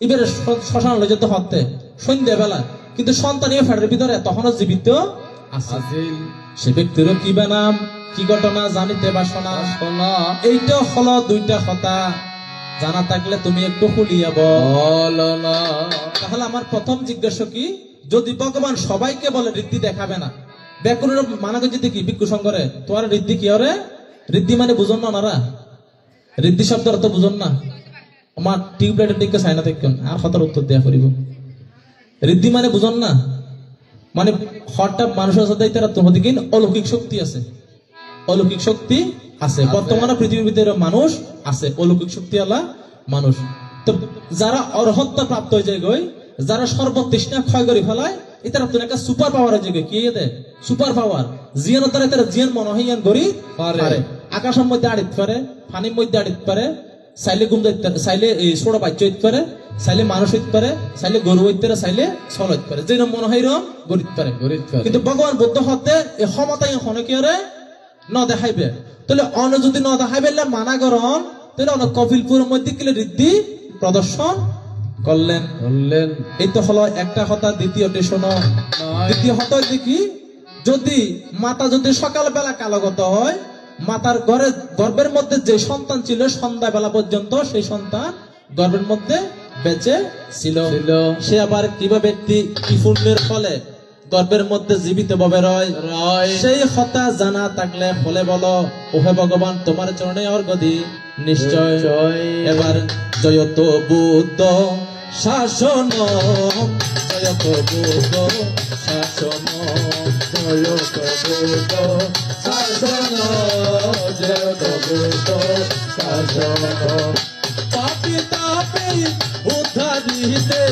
এবারে শ্মশান লয়ে যেতে হতে সন্ধ্যাবেলা, কিন্তু সন্তান ফ্যাটের ভিতরে তখনও জীবিত আছে। সে ব্যক্তিরও কি নাম কি ঘটনা জানিতে বাসনা। এইটা হলো দুইটা কথা, জানা থাকলে তুমি একটু খুলিয়া বলো না। তাহলে আমার প্রথম জিজ্ঞাসা কি, যদি ভগবান সবাইকে বলে ঋদ্ধি দেখাবে না, ব্যাকুরের মানা যদি কি ভিক্ষু সংঘরে তোমার ঋদ্ধি কি হরে? ঋদ্ধি মানে বুঝন না ওনারা, ঋদ্ধি শব্দ অর্থ বুঝন না। আমার টিউবলাইটের দিকে চাই না দেখুন আর কথার উত্তর দেওয়া করিব। ঋদ্ধি মানে বুঝন না, মানে হঠাৎ মানুষের সাথে তারা তোমার দিকে অলৌকিক শক্তি আছে, অলৌকিক শক্তি আছে। বর্তমানে পৃথিবীর ভিতরে মানুষ আছে অলৌকিক শক্তি আলা মানুষ। তো যারা অর্হত্ব প্রাপ্ত হয়ে যায় গই, যারা সর্বতৃষ্ণা ক্ষয় করে ফেলায়, এটার তো একটা সুপার পাওয়ার যে কি দেয়, সুপার পাওয়ার জিয়ান তারা তারা জিয়ান মনে হয় গড়ি পারে, আকাশের মধ্যে আড়িতে পারে, পানির মধ্যে আড়িতে পারে, চাইলে ঘুম যাইতে পারে, চাইলে এই ছোট বাচ্চা হইতে পারে, চাইলে মানুষ হইতে পারে, চাইলে গরু হইতে পারে, চাইলে ছল হইতে পারে, যেরকম মনে হয় এরকম গড়িতে পারে। কিন্তু ভগবান বুদ্ধ হতে এই ক্ষমতাই হনে কি হরে ন দেখাইবে। তাহলে অন্য যদি ন দেখাইবে মানা গরম, তাহলে অনেক কপিলপুরের মধ্যে গেলে ঋদ্ধি প্রদর্শন করলেন। এই তো হলো একটা কথা। দ্বিতীয়টি শোনো, দ্বিতীয় হতো দেখি, যদি মাতা যদি সকালবেলা কালগত হয়, মাতার গর্ভের মধ্যে যে সন্তান ছিল সন্ধ্যাবেলা পর্যন্ত সেই সন্তান গর্ভের মধ্যে বেঁচে ছিল, সে আবার কিভাবে কি পুণ্যের ফলে গর্ভের মধ্যে জীবিত ভাবে রয়, সেই কথা জানা থাকলে ফলে বলো, ওহে ভগবান তোমার চরণে অর্ঘ্য নিশ্চয়। এবার জয়ত বুদ্ধ শাসন, জয়ত বুদ্ধ শাসন, জয়ত বুদ্ধ শাসন, জয়ত বুদ্ধ শাসন। পাপি তাপি উদ্ধারিতে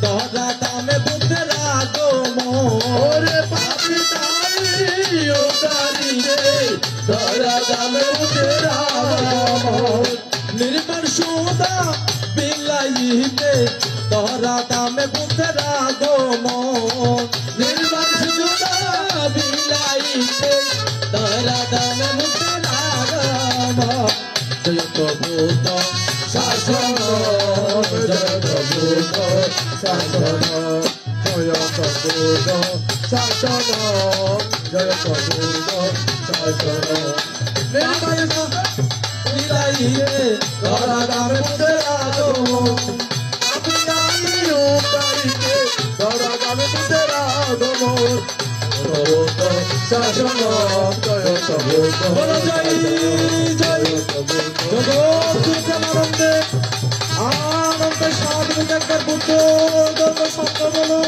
তোরা তারি রে ধরা দামে উঠেরা নির্মাণ সুদা বিলাইতে তোরা দামে বুঝরা গোমন নির্বাণ সুদা বিলাইতে ধরা দামে উঠেরা জয় প্রভূত শাসন জয় প্রভূত শাসন জয় প্রভূত শাসন জয় প্রভূত শাসন বিলাইতে তোরা দামে বুঝরা গোমন শাসন জয় প্রভূত বলো জয় জয় আনন্দে আনন্দে সাধু একবার বুদ্ধ ধর্ম সত্য বলো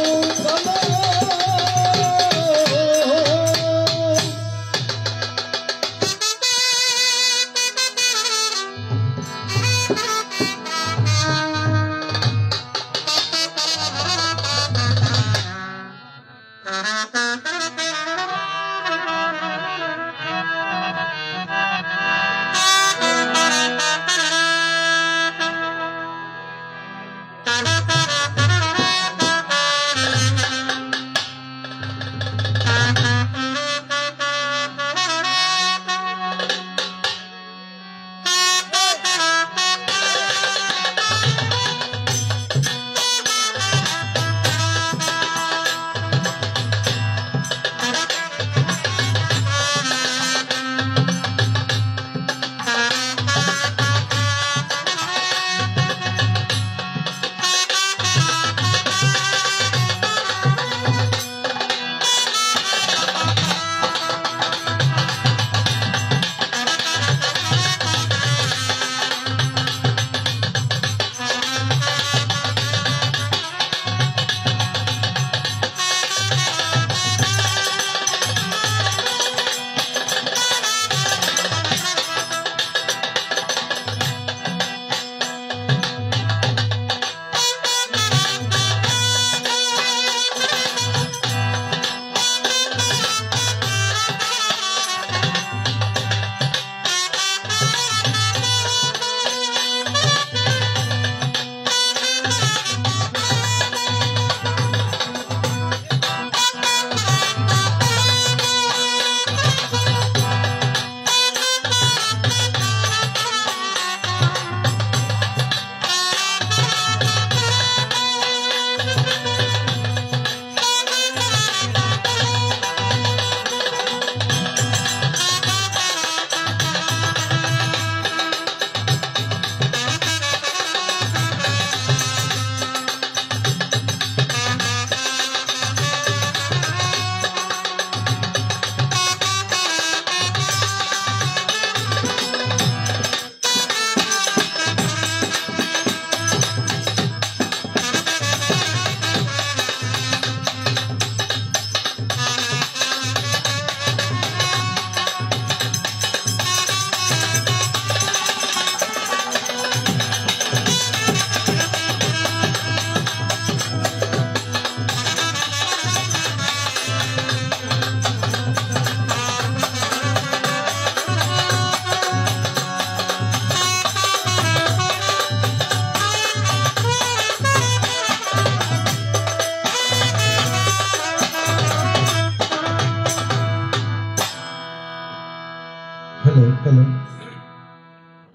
हेलो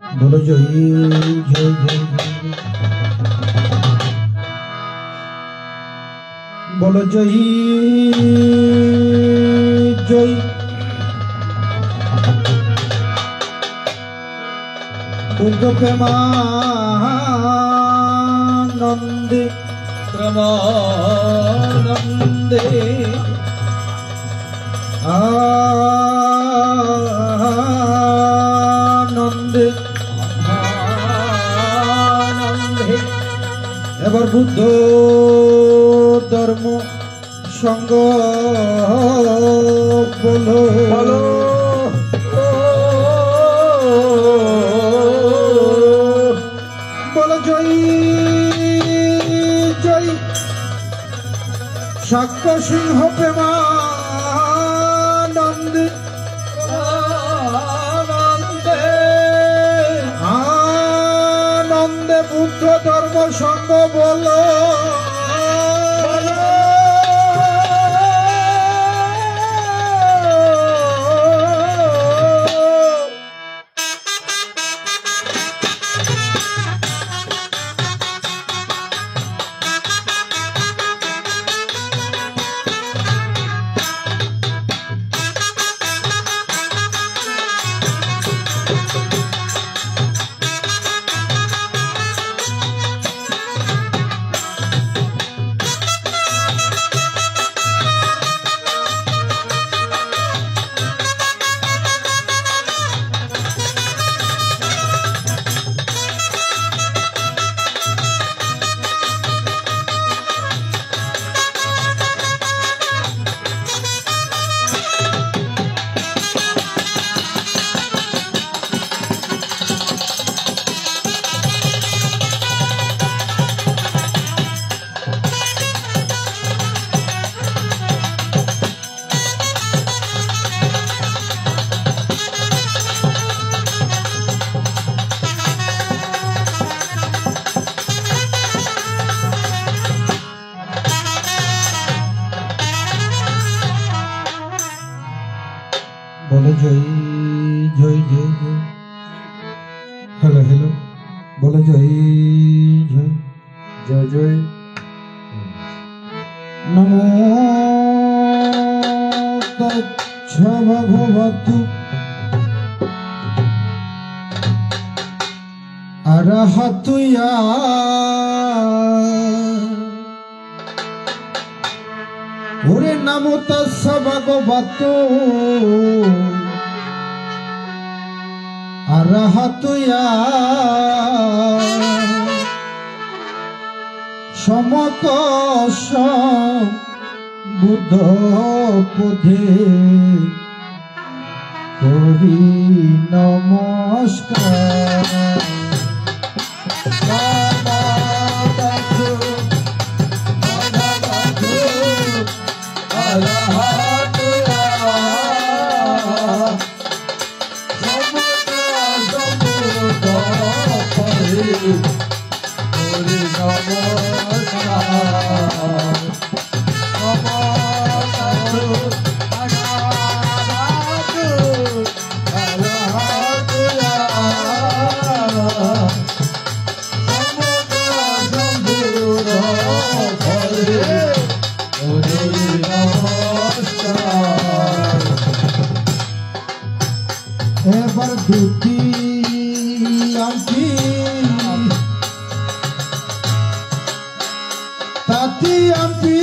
बोलो जय जय जय बोलो जय जय पूर्ण प्रेमानंदे প্রেমানন্দে आनंदे আনন্দে এবার বুদ্ধ ধর্ম সঙ্গ বলো বলো বলো জয় জয় সাক্ষ্য সিংহ প্রেমানন্দে বুদ্ধ ধর্ম সঙ্গ বলো बोलो जय जय जय जय हेलो हेलो बोलो जय जय जय जय नमो तच्छ भगवतु अरहतु या ओरे नमो तस्स भगवतो अरहतु या समकष बुद्ध पदे करि नमस्कार एबार दुटी आंटी ताती आंटी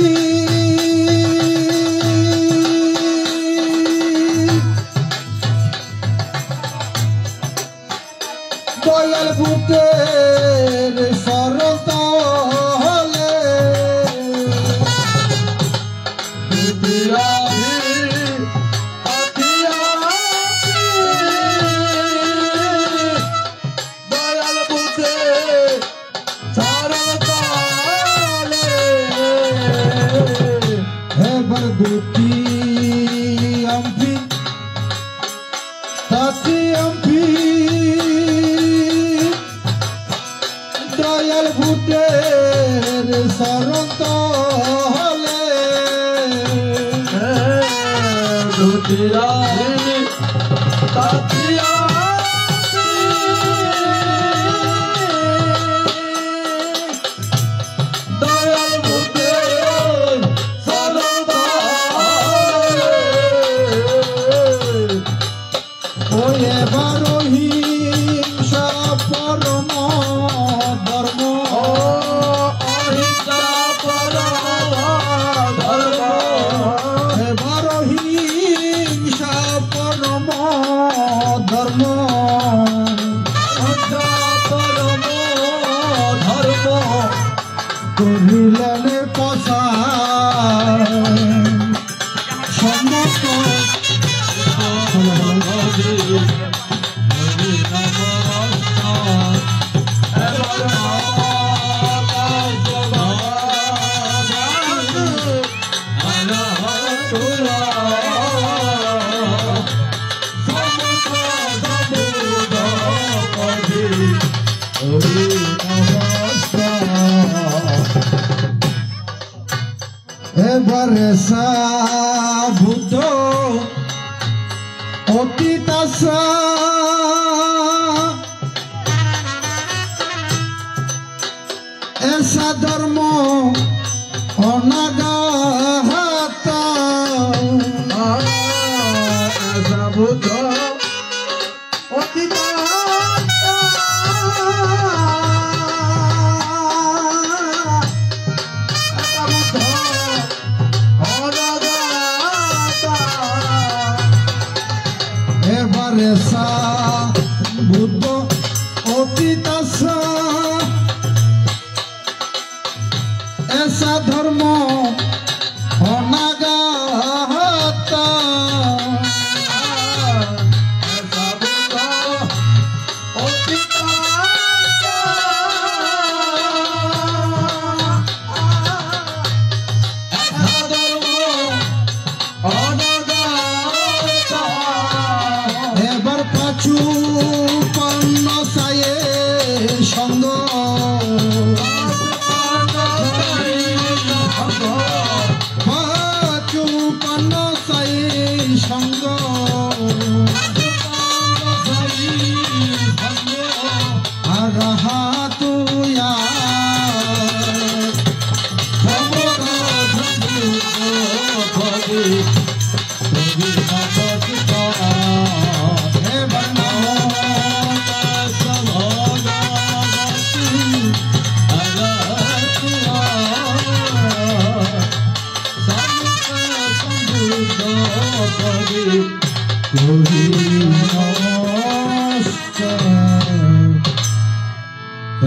दयाल बुटेर शरत हले दुटी अम्पी ताती अम्पी दयाल भूतेर शरत हले दुटी ताती এবারে সাভূত অতীত আশা এসা ধর্ম অনাগত সাভূত অতীত এবারে সাভূত অতীত আশা এসা ধর্ম অনাগত এবার পাচু পন্ন সায়ে সঙ্গ পাচু পন্ন সায়ে সঙ্গ আর হাতুয়া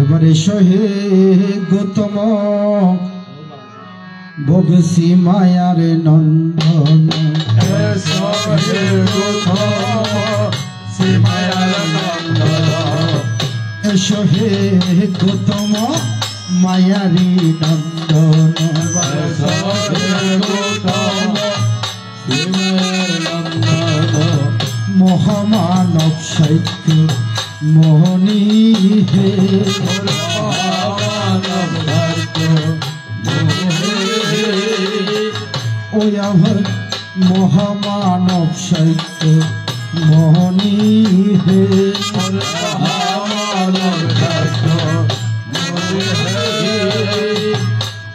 এবারে সহে গৌতম ভবেশী মায়ার নন্দন সহে গৌতম মায়ারি নন্দন মহামানব সাহিত্য মোহনী হে ওই আমার মহামানব সাহিত্য মোহনী হে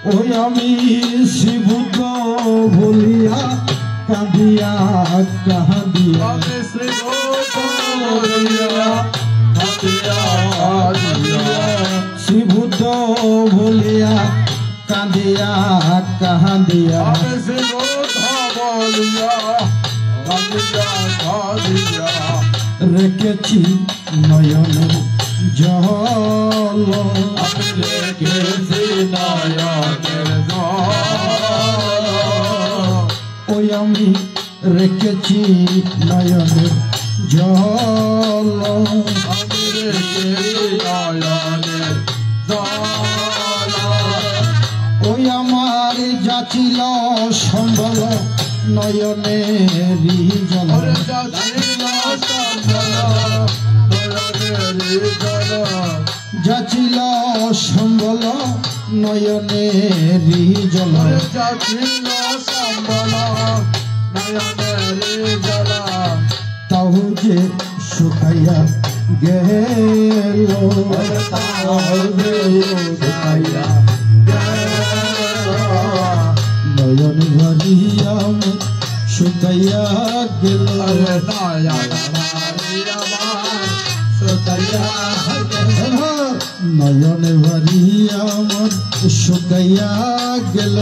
ওই আমি শিবুদ্ধ বলিয়া কাঁদিয়া কাঁদিয়া শিবুদ্ধ বলিয়া কাঁদিয়া কাঁদিয়া রেখেছি নয়ন জল ওই আমি রেখেছি নয়ন জল ওই আমার যাচিল সম্বল নয়নেরই জল যাচিল সম্বল নয়নেরই জল তাও যে শুকাইয়া গেল নয়ন ভরিয়া শুকাইয়া গেল নয়ন ভরিয়া শুকাইয়া গেল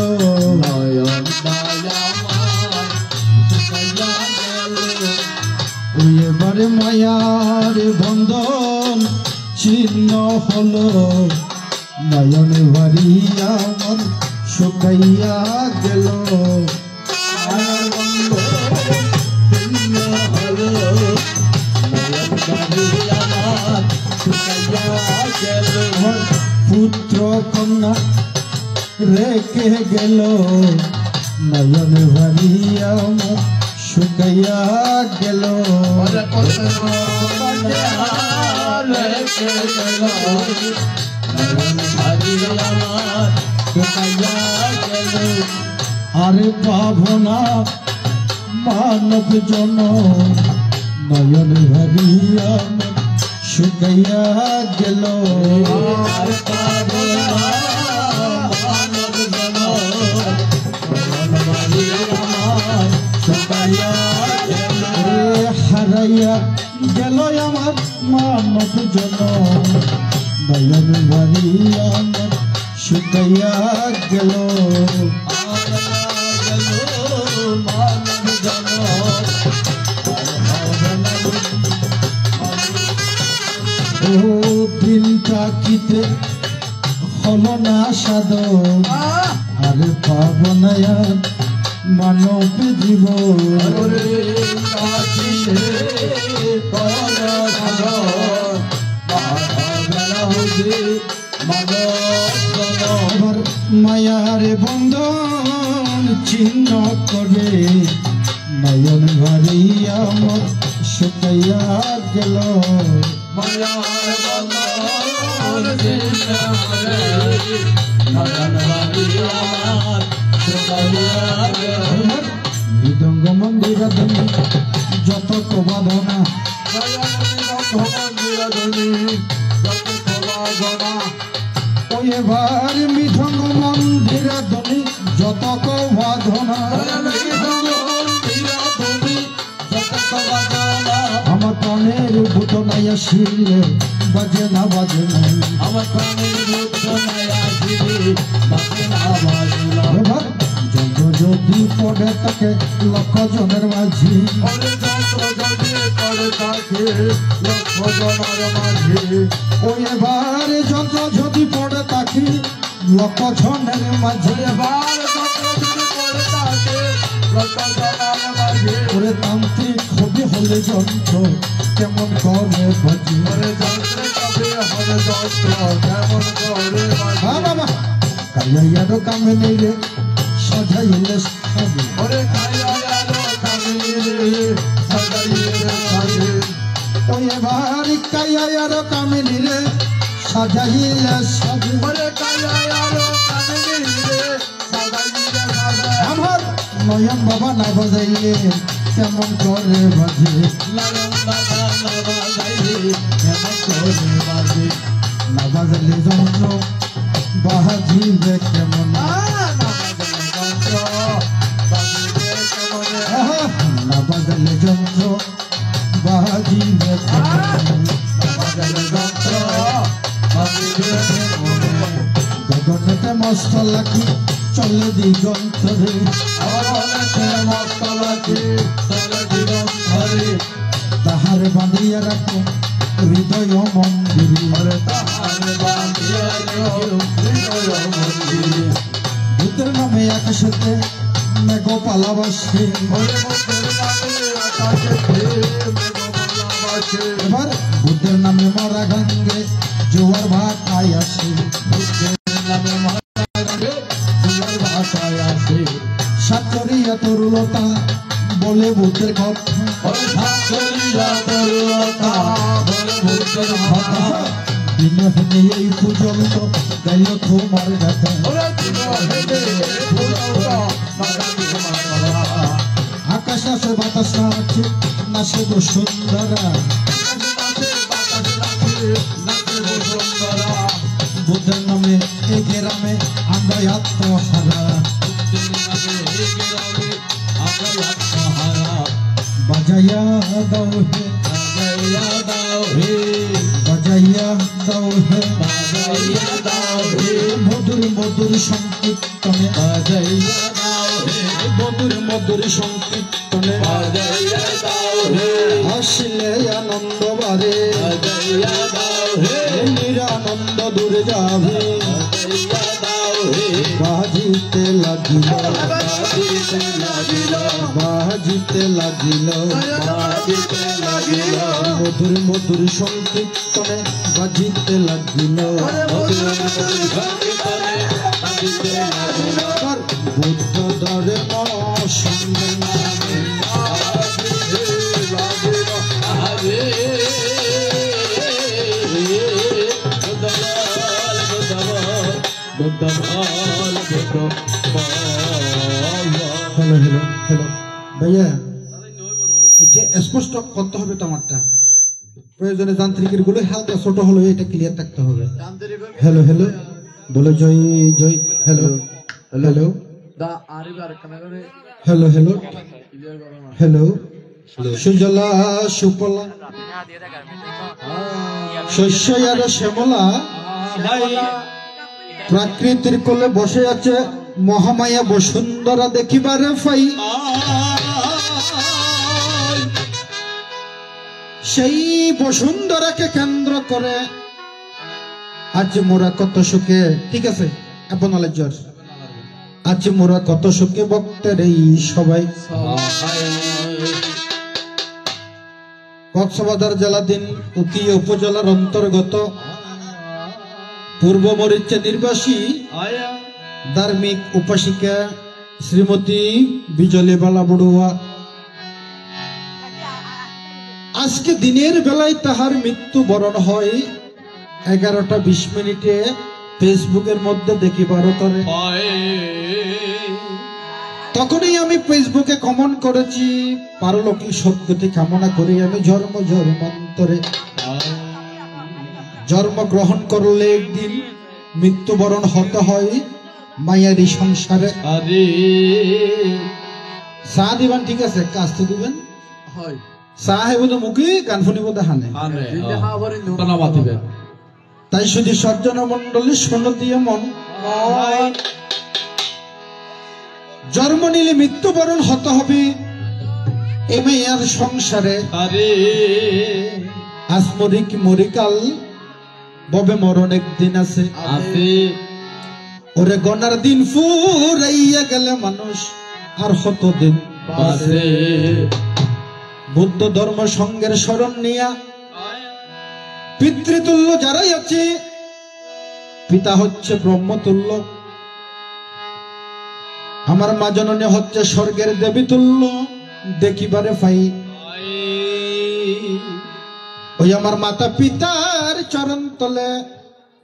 এবারে মায়ার বন্ধন ছিন্ন হলো নয়ন ভরিয়া মন শুকাইয়া গেল পুত্র কন্যা রেখে গেল নয়ন ভরিয়া মন শুকাইয়া গেল আরে পাবনা মানব জন নয়ন ভাবিয়া শুকাইয়া গেল আর পাবনা মানব জন নয়ন ভাবিয়া শুকাইয়া গেল হারাইয়া গেল আমার মানব জন নয়ন ভাবিয়া শুকাইয়া গেল ও দিনটা কিতে হলো না সাদ আর পাবনায়া মানব জীবন মায়ার বন্ধন চিহ্ন করে নয়ন ভারি আমার শুকাইয়া গেল মৃদঙ্গ মন্দির যত বাদনা ওই এবার মৃদঙ্গ মন্দির ধ্বনি যত বাদনা আমার প্রাণের ভূত নাই আসিলে বাজে না আমার প্রাণের মুক্ত নাই আসিলে বাজে না বাজে না এবার যন্ত্র যদি পড়ে তাকে লক্ষ জনের মাঝি ওই এবার যন্ত্র যদি পড়ে তাকে লক্ষ জনের মাঝে ওরে তান্ত্রিক হবি হলে যন্ত্র কেমন করে বাজি বাবা কাইয়ার কামে নিলে সাজাইলে সাজে ওই এবার কাইয়ার কামে নিলে সাজাইলে সাজে আমার নয়ন বাবা না বাজাইলে কেমন করে বাজে না বাজাইলে যন্ত্র বাজিবে কেমন না বাজাইলে যন্ত্র বাজিবে গগনেতে মস্ত লাখি চলে দিগন্তরে তাহারে বাঁধিয়া রাখো হৃদয় মন্দিরে ভূতের নামে আকাশেতে মেঘ পালাবাসে এবার বুদ্ধের নামে মরা গাঙ্গে জোয়ার ভাটায় আসে সাতরিয়া তরুলতা বলে বুদ্ধের কথা দিনে দিনে এই পর্যন্ত গেল তোমার গাথা আকাশ আছে বাতাস আছে নাচে গো সুন্দরা বুদ্ধের নামে এই গ্রামে আমরা আত্মহারা বাজাইয়া দাও হে বাজাইয়া দাও হে মধুর মধুর সংকীর্তনে মধুর সংকীর্তনে আসলে আনন্দ বারে নিরানন্দ দূরে যাবে বাজিতে লাগিল মধুর মধুর সংকীর্তনে বাজিতে লাগিল বুদ্ধ ধর্ম বুদ্ধ ভাইয়া এটা স্পষ্ট করতে হবে তো আমারটা, প্রয়োজনে যান্ত্রিকের গুলো হালকা ছোট হলো এটা ক্লিয়ার থাকতে হবে। হ্যালো হ্যালো বলো জয় জয়। Hello hello hello hello hello সুজলা সুফলা শস্য আর শ্যামলা প্রাকৃতির কোলে বসে আছে মহামায়া বসুন্ধরা দেখিবারে ফাই। সেই বসুন্ধরাকে কেন্দ্র করে আজ মোরা কত সুখে, ঠিক আছে আপনার জ্বর, আজ মোরা কত সুখে ভক্তের এই সবাই। কক্সবাজার জেলাধীন উকিয়া উপজেলার অন্তর্গত পূর্ব মরিচা নির্বাসী ধার্মিক উপাসিকা শ্রীমতী বিজলীবালা বড়ুয়া আজকে দিনের বেলায় তাহার মৃত্যুবরণ হয় 11:20 ফেসবুকের মধ্যে দেখিবার তরে। তখনই আমি ফেসবুকে কমেন্ট করেছি পারলৌকিক সদ্গতি কামনা করি আমি জন্মান্তরে জন্মগ্রহণ করলে একদিন মৃত্যুবরণ হতে হয় মায়ারি সংসারে। চা দিবেন, ঠিক আছে কাজতে দিবেন, চা হেব মুখে গান শুনিব দেখানে। তাই শুধু সজ্জন মন্ডলী শোনো দিয়ে মন, জন্ম নিলে মৃত্যুবরণ হতে হবে এ মেয়ার সংসারে। আজ মরিক মরিকাল ববে মরণ একদিন আছে। ওরে গনার দিন ফুরাইয়া গেলে মানুষ আর কত দিন বাঁচে। বুদ্ধ ধর্ম সঙ্গের শরণ নিয়া পিতৃতুল্য যারাই আছে পিতা হচ্ছে ব্রহ্মতুল্য, আমার মা জননী হচ্ছে স্বর্গের দেবী তুল্য দেখিবারে ফাই। ওই আমার মাতা পিতার চরণ তলে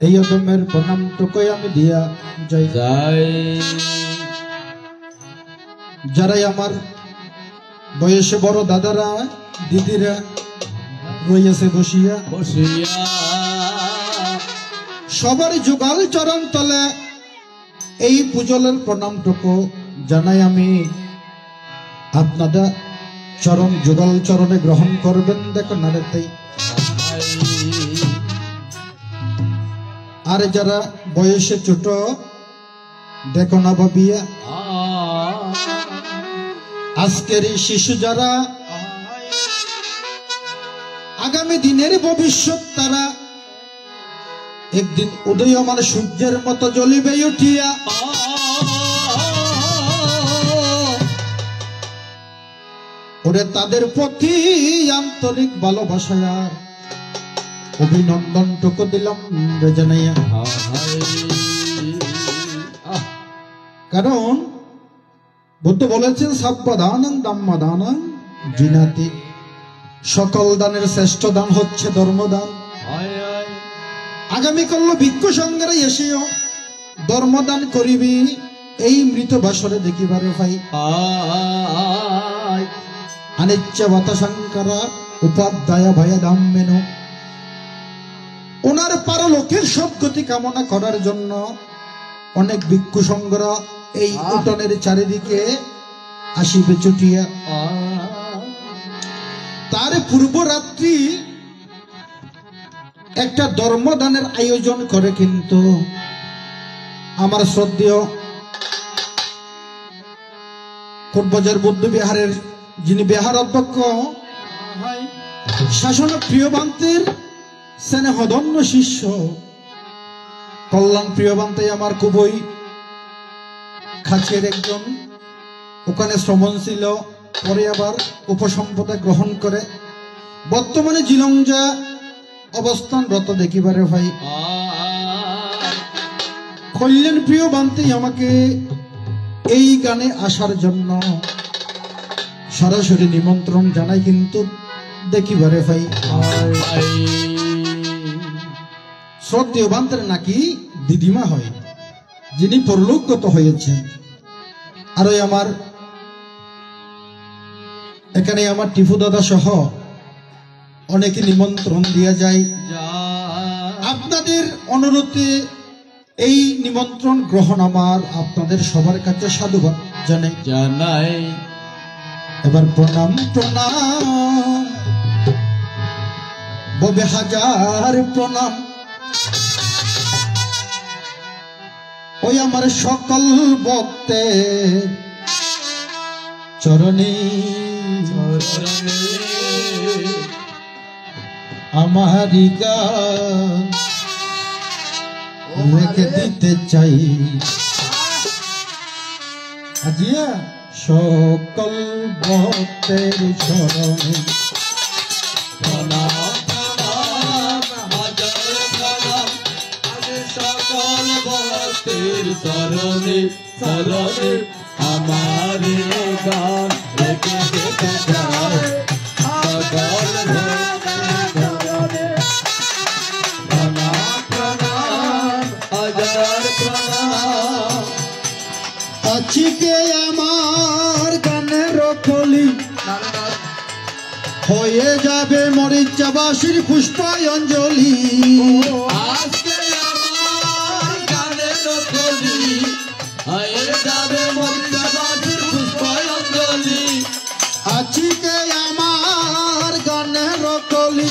এই অদমের প্রণামটুকু আমি দিয়া যাই। যারাই আমার বয়সে বড় দাদারা দিদিরা রয়েছে বসিয়া সবার যুগল চরণ তলে এই পূজলের প্রণামটুকু জানাই আমি। আপনারা চরণ যুগল চরণে গ্রহণ করবেন। দেখো না তাই আর যারা বয়সে ছোট দেখো না ভাবিয়া, আজকের এই শিশু যারা আগামী দিনের ভবিষ্যৎ তারা একদিন উদয়মান সূর্যের মতো জ্বলিবে উঠিয়া। ওরে তাদের প্রতি আন্তরিক ভালোবাসা অভিনন্দনটুকু দিলাম রে জানাইয়া। কারণ বুদ্ধ বলেছেন সাব্বাদানং দাম্মাদানং জিনাতি, সকল দানের শ্রেষ্ঠ দান হচ্ছে ধর্মদান। আগামীকাল ভিক্ষু সংঘরে এসেও ধর্মদান করিবি এই মৃত বাসরে দেখিবারে ভাই। আনিচ্য বাতাসঙ্করা উপাধ্যায় ভাইয়া দাম মেনো ওনার পারলৌকিক সদ্গতি কামনা করার জন্য অনেক ভিক্ষু সংঘরা এই উঠোনের চারিদিকে আসিবে ছুটিয়া। তার পূর্ব রাত্রি একটা ধর্মদানের আয়োজন করে, কিন্তু আমার শ্রদ্ধেয় কোটবাজার বৌদ্ধ বিহারের যিনি বিহার অধ্যক্ষ শাসন প্রিয়বান্তের স্নেহধন্য শিষ্য কল্যাণ প্রিয়বান্তে আমার খুবই কাছের একজন, ওখানে শ্রমণ ছিল, পরে আবার উপসম্পদা গ্রহণ করে বর্তমানে জিলংজা অবস্থানরত দেখিবারে ভাই। কল্যাণ প্রিয় বান্তে আমাকে এই গানে আসার জন্য সরাসরি নিমন্ত্রণ জানাই, কিন্তু দেখিবারে ভাই শ্রদ্ধেয় বান্তের নাকি দিদিমা হয় যিনি পরলোকগত হয়েছেন। আর ওই আমার এখানে আমার টিপু দাদা সহ অনেকে নিমন্ত্রণ দিয়া যায়। আপনাদের অনুরোধে এই নিমন্ত্রণ গ্রহণ আমার আপনাদের সবার কাছে সাধুবাদ জানাই জানাই। এবার প্রণাম প্রণাম ববে হাজার প্রণাম ওই আমার সকল ভক্তের চরণে আমারি গান রেখে দিতে চাই আজিয়া সকল ভক্তের চরণে প্রণাম প্রণাম হাজার প্রণাম আমি সকল ভক্তের চরণে চরণে আমার গান রেখে দিতে চাই সকল ভক্তের চরণে। প্রণাম প্রণাম হাজার প্রণাম। আজকে আমার গানের কলি হয়ে যাবে মরিচাবাসীর পুষ্পাঞ্জলি আজকে আমার গানের কলি হয়ে যাবে মরিচাবাসীর পুষ্পাঞ্জলি। আজকে আমার গানের কলি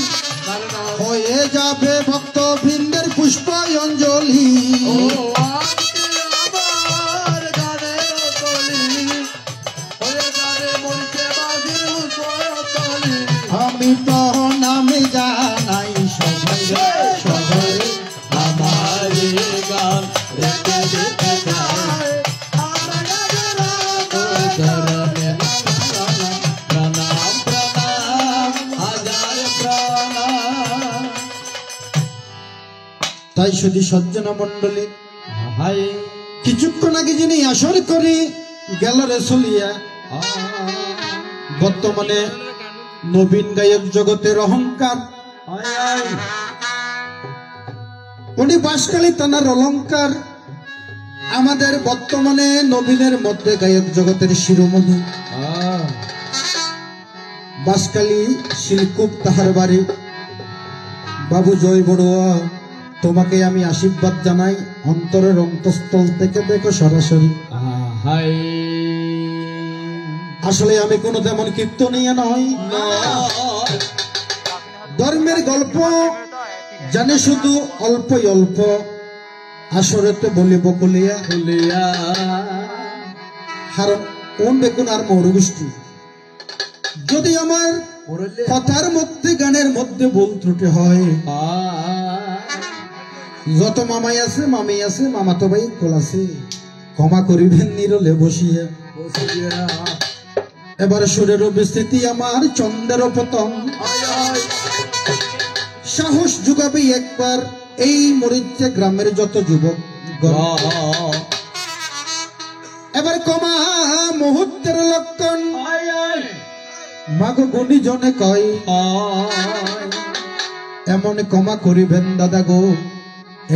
হয়ে যাবে ভক্তবৃন্দের পুষ্পাঞ্জলি আজকে আমার গানের কলি হয়ে যাবে মরিচাবাসীর পুষ্পাঞ্জলি। আমি প্রণাম জানাই সবাই সবাই আমার গান রেখে দিতে চাই চরণে। প্রণাম প্রণাম হাজার প্রণাম। তাই শুধু সজ্জনা মন্ডলী হাই কিছুক্ষণ আগে যিনি আসর করে গেল রেসলিয়া বর্তমানে নবীন গায়ক জগতের অহংকার উনি বাঁশখালী থানার অলংকার আমাদের বর্তমানে নবীনের মধ্যে গায়ক জগতের শিরোমণি বাঁশখালী শিলকুপ তাহার বাড়ি বাবু জয় বড়ুয়া তোমাকে আমি আশীর্বাদ জানাই অন্তরের অন্তঃস্থল থেকে দেখো সরাসরি হাই আসলে আমি কোনো তেমন কীর্তনীয় নই ধর্মের গল্প জানে শুধু অল্পই অল্প আসরেতে বলিব বলিয়া ফুলিয়া কারণ কোন বেকুন আর মৌর গোষ্ঠী যদি আমার কথার মধ্যে গানের মধ্যে ভুল ত্রুটি হয় যত মামাই আছে মামি আছে মামা তো ভাই কোল আছে ক্ষমা করিবেন নিরলে বসিয়া এবার সুরের বিস্তৃতি আমার চন্দ্রের পতন সাহস যুগাবে একবার এই মরিচা গ্রামের যত যুবক এবার কমা মুহূর্তের লক্ষণ মাগো গুণী জনে কয় এমন ক্ষমা করিবেন দাদা গো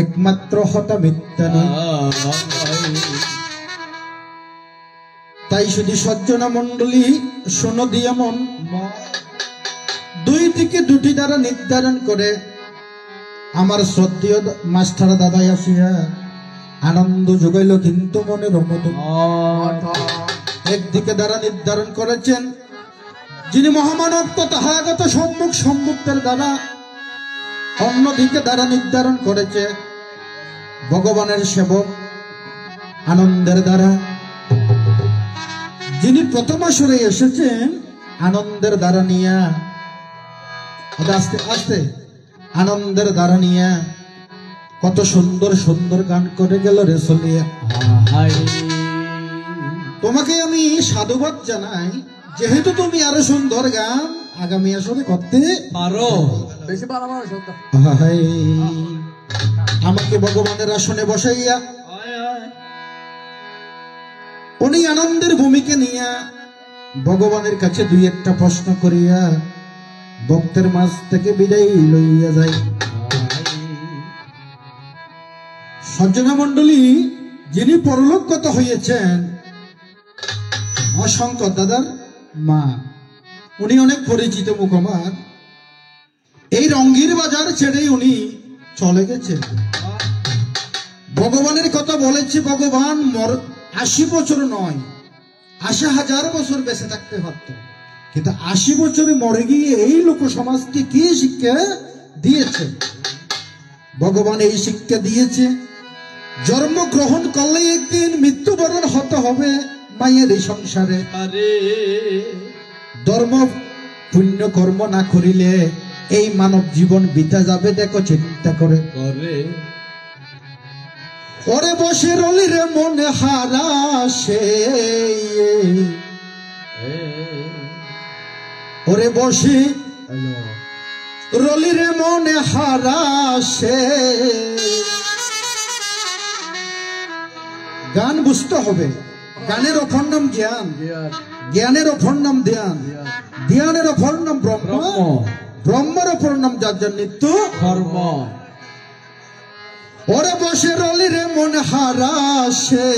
একমাত্র হতা মিথ্যা নয় তাই শুধু সজ্জনা মন্ডলী শোনো দিয়া মন দুই দিকে দুটি দ্বারা নির্ধারণ করে আমার শ্রদ্ধেয় মাস্টার দাদাই আসিয়া আনন্দ যোগাইল কিন্তু মনে রমদন একদিকে দ্বারা নির্ধারণ করেছেন যিনি মহামানব তথাগত সম্মুখ সম্মুখের দ্বারা অন্যদিকে দ্বারা নির্ধারণ করেছে ভগবানের সেবক আনন্দের দ্বারা যিনি প্রথম আসরে এসেছেন আনন্দের দ্বারা নিয়া আস্তে আস্তে আনন্দের দ্বারা নিয়া কত সুন্দর সুন্দর গান করে গেল রেসলিয়া তোমাকে আমি সাধুবাদ জানাই যেহেতু তুমি আরো সুন্দর গান আগামী আসরে করতে পারো হাই আমাকে ভগবানের আসনে বসাইয়া উনি আনন্দের ভূমিকে নিয়া ভগবানের কাছে দুই একটা প্রশ্ন করিয়া ভক্তের মাঝ থেকে বিদায় লইয়া যায় সজ্জনা মন্ডলী যিনি পরলোকগত হয়েছেন অসংখ্য দাদার মা উনি অনেক পরিচিত মুখ আমার। এই রঙ্গির বাজার ছেড়েই উনি চলে গেছে। ভগবানের কথা বলেছে, ভগবান 80 বছর নয়, 80,000 বছর বেঁচে থাকতে পারত, কিন্তু 80 বছরে মরে গিয়ে এই লোক সমাজকে কি শিক্ষা দিয়েছে? ভগবান এই শিক্ষা দিয়েছে, জন্মগ্রহণ করলে একদিন মৃত্যুবরণ হতে হবে মায়ের এই সংসারে। ধর্ম পুণ্য কর্ম না করিলে এই মানব জীবন বিতা যাবে। দেখো চিন্তা করে। ওরে বসে রলি রে মনে হারা সে, ওরে বসে রলি রে মনে হারা সে। গান বুঝতে হবে। গানের অপর নাম জ্ঞান, জ্ঞানের অপর নাম ধ্যান, ধ্যানের অপর নাম ব্রহ্ম, ব্রহ্মের অপর নাম যার নিত্য কর্ম। ওরে বসে রলি রে মন হারা সে,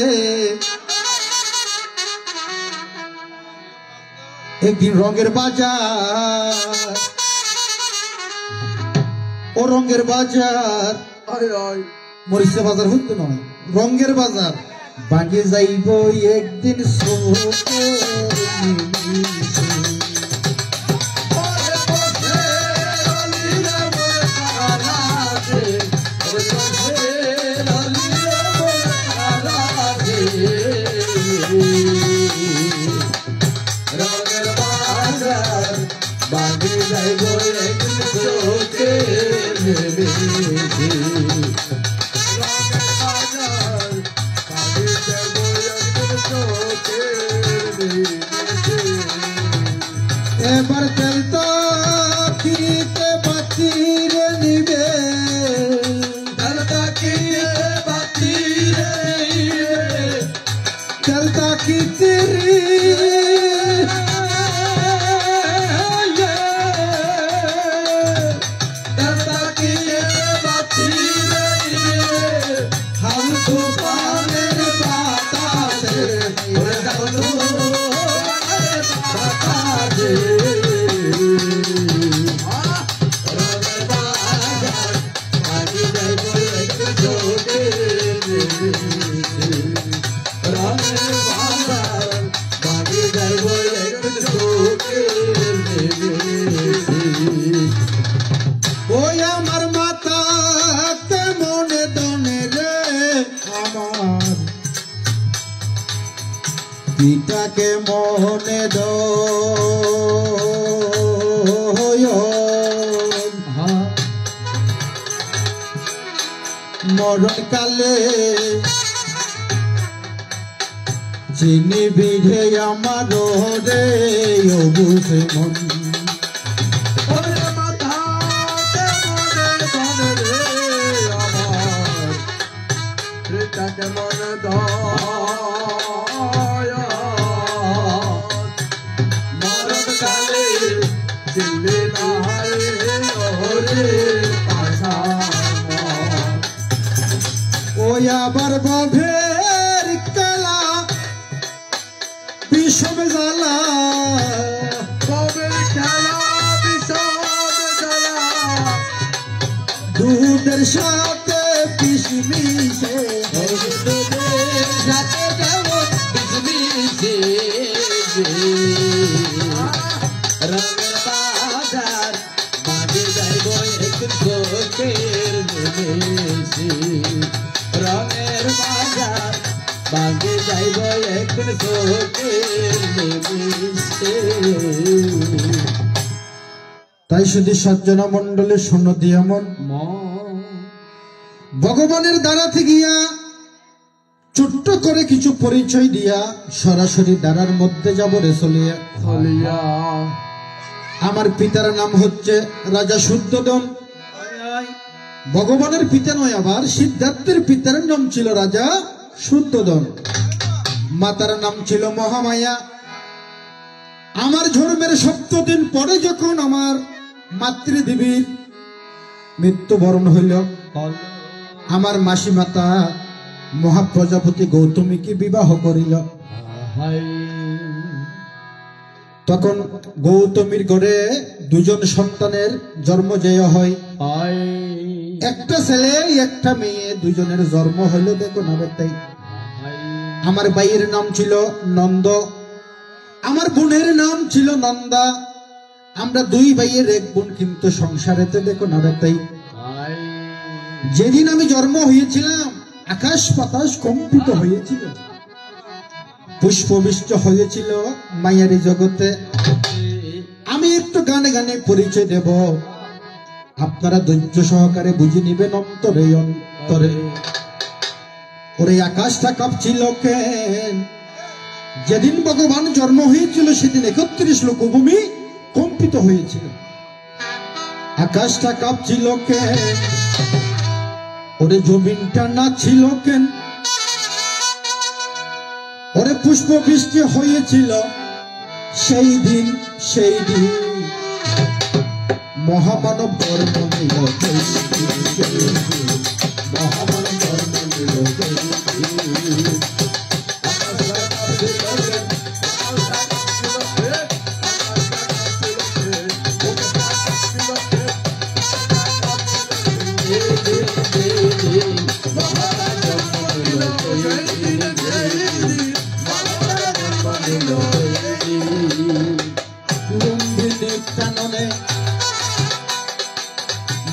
একদিন রঙের বাজার, ও রঙের বাজার, মরিচা বাজার হইতো নয়, রঙের বাজার বাগে যাইব একদিন সোকে। এবার চলতো কিতে বাতিরে নিবে, চলতা কিতে বাতিরে নিবে, চলতা কিতে চলতা কিতে বাতিরে নিবে, হাম তুফানের বাতাসে ওরে যাবো ওই আমার মাতা মনে দনে রে, আমার পিতাকে মনে দ মরণ কালে চিনি বিধে আমার রে অবুঝে মন। ওই আবার বভের কালা বিষম জ্বালা, বভের খেলা বিষম জ্বালা, দুধের সাথে বিষ মিশে, দুধের সাথে কেমন বিষ মিশে, রঙের বাজার বাজে যাইব একদিন চোখের নিমেষে, রঙের বাজার বাজে যাইব একদিন চোখের নিমেষে। তাই শুধু সজ্জনা মন্ডলে শোনো দিয়া মন, ভগবানের দ্বারাতে গিয়া ছোট্ট করে কিছু পরিচয় দিয়া সরাসরি দ্বারার মধ্যে যাব রে চলিয়া। আমার পিতার নাম হচ্ছে রাজা শুদ্ধোদন। ভগবানের পিতা নয়, আবার সিদ্ধার্থের পিতার নাম ছিল রাজা শুদ্ধোদন, মাতার নাম ছিল মহামায়া। আমার জন্মের 7 দিন পরে যখন আমার মাতৃদেবীর মৃত্যুবরণ হইল, আমার মাসি মাতা মহাপ্রজাপতি গৌতমীকে বিবাহ করিল। তখন গৌতমীর ঘরে দুজন সন্তানের জন্ম জয় হয়, একটা ছেলে একটা মেয়ে, দুজনের জন্ম হইল। দেখো না তাই আমার ভাইয়ের নাম ছিল নন্দ, আমার বোনের নাম ছিল নন্দা। আমরা দুই ভাইয়ের এক বোন, কিন্তু সংসারেতে দেখো না তাই যেদিন আমি জন্ম হয়েছিলাম আকাশ বাতাস কম্পিত হয়েছিল, পুষ্পবৃষ্টি হয়েছিল মায়ারি জগতে। আমি একটু গানে গানে পরিচয় দেব, আপনারা ধৈর্য সহকারে বুঝে নিবেন অন্তরে অন্তরে। ওরে আকাশটা কাঁপছিল কেন? যেদিন ভগবান জন্ম হয়েছিল সেদিন 31 লোকভূমি কম্পিত হয়েছিল। আকাশটা কাঁপছিল কেন? ওরে জমিনটা নাচছিল কেন? ওরে পুষ্প বৃষ্টি হয়েছিল সেই দিন মহামানব ধর্ম নিল, মহামানব ধর্ম নিল।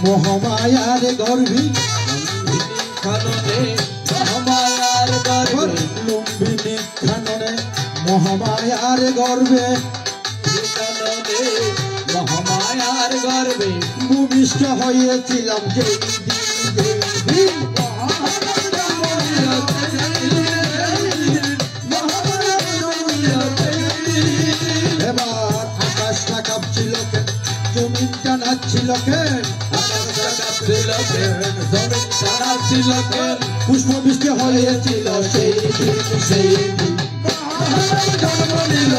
মহামায়ার গর্ভে মহামায়ার গর্ভে লুম্বিনী খাননে মহামায়ার গর্ভে মহামায়ার গর্ভে ভূমিষ্ঠ হয়েছিলাম যেই দিন। এবার আকাশটা কাঁপছিল কেন? জমিনটা নাচছিল কেন? পুষ্প বৃষ্টি হয়েছিল সেই দিন জন্ম নিল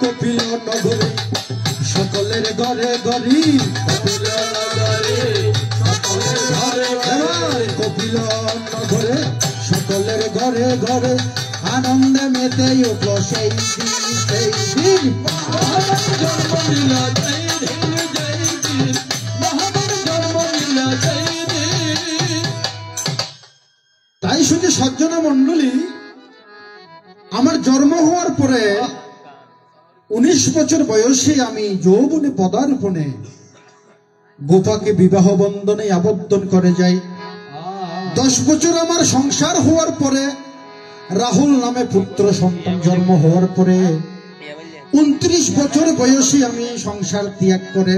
কপিল নগরে সকলের ঘরে ঘরে, কপিল নগরে সকলের ঘরে ঘরে, কপিল নগরে সকলের ঘরে ঘরে আনন্দে মেতে উঠল সেই দিন জন্ম নিল তাই শুধু সজ্জনা মণ্ডলী, আমার জন্ম হওয়ার পরে 19 বছর বয়সে আমি যৌবনে পদার্পণে গোপাকে বিবাহ বন্ধনে আবদ্ধ করে যাই। 10 বছর আমার সংসার হওয়ার পরে রাহুল নামে পুত্র সন্তান জন্ম হওয়ার পরে 29 বছর বয়সে আমি সংসার ত্যাগ করে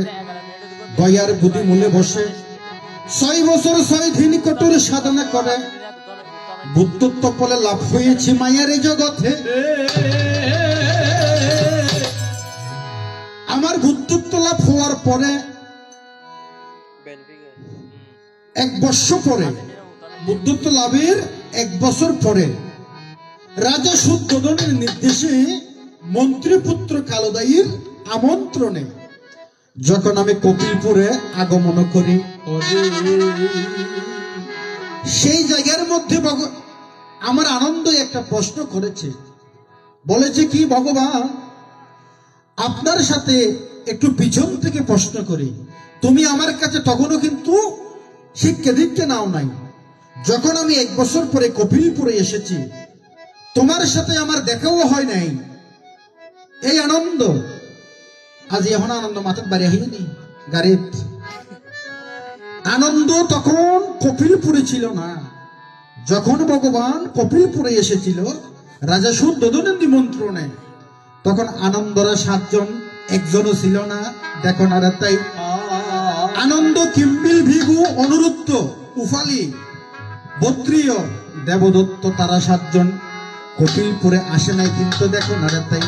গয়ার বুদ্ধি মূলে বসে 6 বছর 6 দিন কঠোর সাধনা করে বুদ্ধত্ব বলে লাভ হয়েছে মায়ার এই জগতে। আমার বুদ্ধত্ব লাভ হওয়ার পরে 1 বছর পরে, বুদ্ধত্ব লাভের 1 বছর পরে রাজা শুদ্ধোধনের নির্দেশে মন্ত্রীপুত্র কালদায়ীর আমন্ত্রণে যখন আমি কপিলপুরে আগমন করি, সেই জায়গার মধ্যে আমার আনন্দ একটা প্রশ্ন করেছে, বলেছে কি ভগবান আপনার সাথে একটু পিছন থেকে প্রশ্ন করি, তুমি আমার কাছে তখনও কিন্তু শিক্ষা দীক্ষা নাও নাই, যখন আমি 1 বছর পরে কপিলপুরে এসেছি তোমার সাথে আমার দেখাও হয় নাই, এই আনন্দ আজ এখন আনন্দ মাথার বাড়ি হয়নি গাড়িত। আনন্দ তখন কপিলপুরে ছিল না, যখন ভগবান কপিলপুরে এসেছিল রাজা শুদ্ধোধনের নিমন্ত্রণে, তখন আনন্দরা 7 জন, একজনও ছিল না। দেখো না তাই আনন্দ, কিম্বিল, ভিগু, অনুরুদ্ধ, উফালি, বত্রীয়, দেবদত্ত, তারা 7 জন কপিলপুরে আসে নাই। কিন্তু দেখো না তাই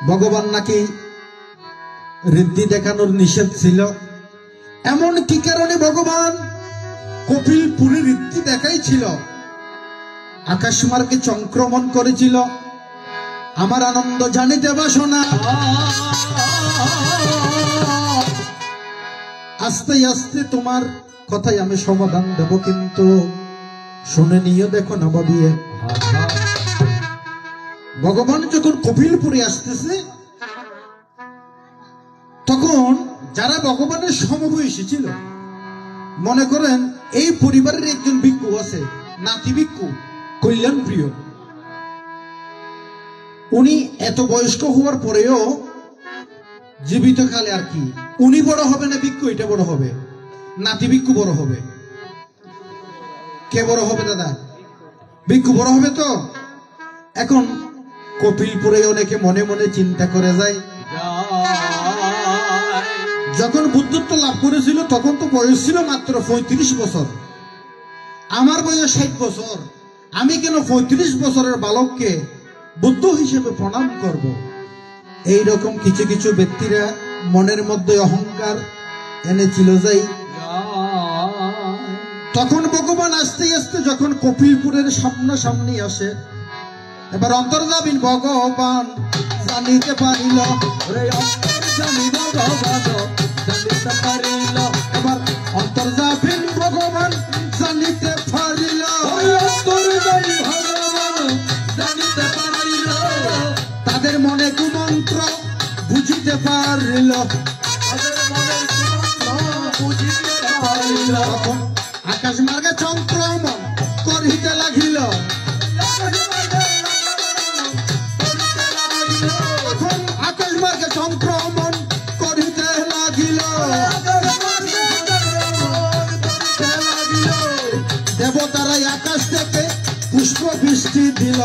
ভগবান নাকি ঋদ্ধি দেখানোর নিষেধ ছিল। এমন কি কারণে ভগবান কপিলপুরে ঋদ্ধি দেখাইছিল, আকাশমার্গে সংক্রমণ করেছিল? আমার আনন্দ জানিতে বাসনা, আস্তে আস্তে তোমার কথাই আমি সমাধান দেব, কিন্তু শুনে নিয়ে দেখো না ভাবিয়ে। ভগবান যখন কপিলপুরে আসতেছে, তখন যারা ভগবানের সমবয়সী ছিল, মনে করেন এই পরিবারের একজন ভিক্ষু আছে, নাতি ভিক্ষু কল্যাণ প্রিয়। উনি এত বয়স্ক হওয়ার পরেও জীবিত কালে আর কি, উনি বড় হবে না ভিক্ষু এটা বড় হবে, নাতি ভিক্ষু বড় হবে? কে বড় হবে দাদা? ভিক্ষু বড় হবে। তো এখন কপিলপুরে অনেকে মনে মনে চিন্তা করে যায়, যখন বুদ্ধত্ব লাভ করেছিল তখন তো বয়স ছিল মাত্র 35 বছর, আমার বয়স 60 বছর, আমি কেন 35 বছরের বালককে বুদ্ধ হিসেবে প্রণাম করব? এইরকম কিছু কিছু ব্যক্তিরা মনের মধ্যে অহংকার এনেছিল যাই। তখন ভগবান আস্তে আস্তে যখন কপিলপুরের সামনাসামনি আসে, এবার অন্তর্যামী ভগবান জানিতে পারিল, এবার অন্তর্যামী ভগবান জানিতে পারিল, তাদের মনে কুমন্ত্র বুঝিতে পারিল, তখন আকাশ মার্গে সংক্রমণ করিতে লাগিল, তখন আকাশ মার্গে সংক্রমণ করিতে লাগিল, দেবতারাই আকাশ থেকে পুষ্প বৃষ্টি দিল,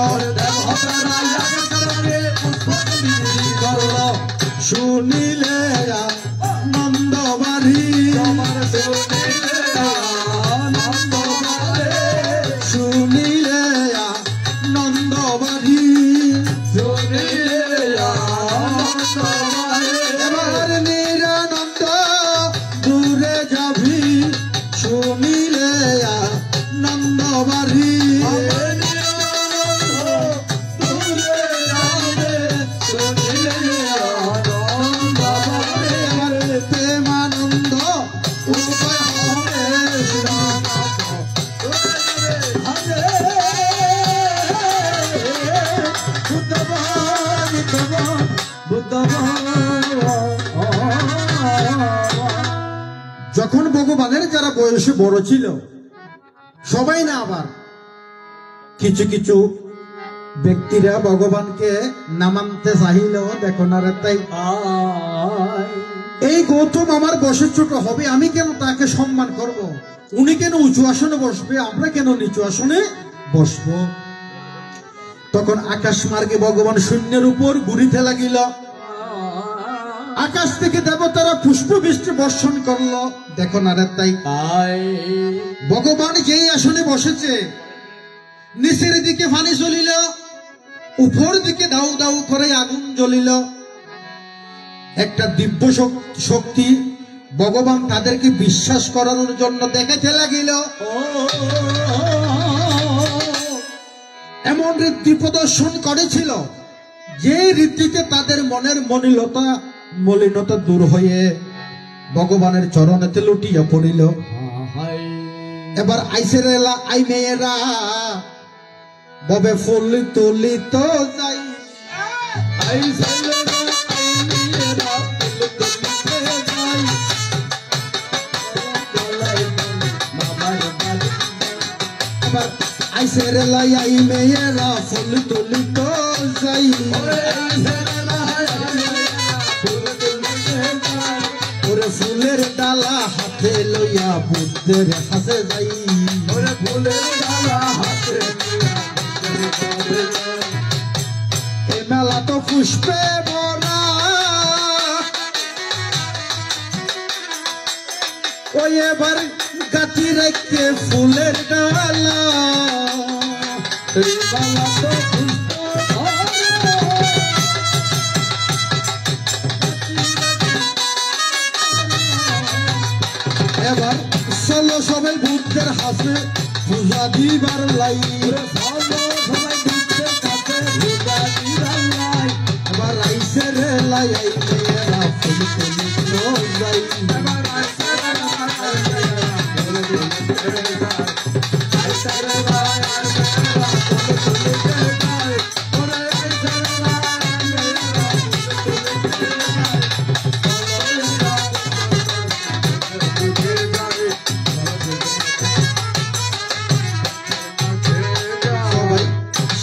শুনিলে আনন্দ বাড়ি, শুনিলে আনন্দ বাড়ি, এবার নিরানন্দ দূরে যাবি, শুনিলে আনন্দ বাড়ি, প্রেমানন্দ উপায় হবে যখন ভগবানের যারা বয়সে বড় ছিল সবাই না, আবার কিছু কিছু ব্যক্তিরা ভগবানকে না মানতে চাইল। দেখো না রে তাই, এই গৌতম আমার বয়সে ছোট হবে, আমি কেন তাকে সম্মান করব? উনি কেন উঁচু আসনে বসবে, আমরা কেন নিচু আসনে বসবো? তখন আকাশ মার্গে ভগবান শূন্যের উপর ঘুরিতে লাগিল, আকাশ থেকে দেবতারা পুষ্প বৃষ্টি বর্ষণ করলো। দেখো না রে তাই, ভগবান যেই আসনে বসেছে নিচের দিকে পানি চলিল, উপর দিকে দাউ দাউ করে আগুন জ্বলিল। একটা দিব্য শক্তি ভগবান তাদেরকে বিশ্বাস করানোর জন্য দেখাতে লাগিল, এমন রীতি প্রদর্শন করেছিল যে রীতিতে তাদের মনের মলিনতা দূর হয়ে ভগবানের চরণেতে লুটিয়া পড়িল। এবার আইসেরেলা আই মেয়েরা ববে ফুল তুলিত যাই, এবার আইসেরেলা আই মেয়েরা ফুল তুলিত যাই, ওরে ফুলের ডালা হাতে লইয়া বুদ্ধের হাসে যাই, ওরে ফুলের ডালা হাতে এ মেলা তো পুষ্পে ভরা, ওই এবার গাছি রেখে ফুলের ডালা, মেলা তো পুষ্পে ভরা, সবাই বুদ্ধের হাসে পূজা দিবার লাই সবাই বুদ্ধের কাছে পূজা দিবার লাই এবার আইসে রে লাই আইলে এরা ফুল তুলি যাই এবার আইসে রে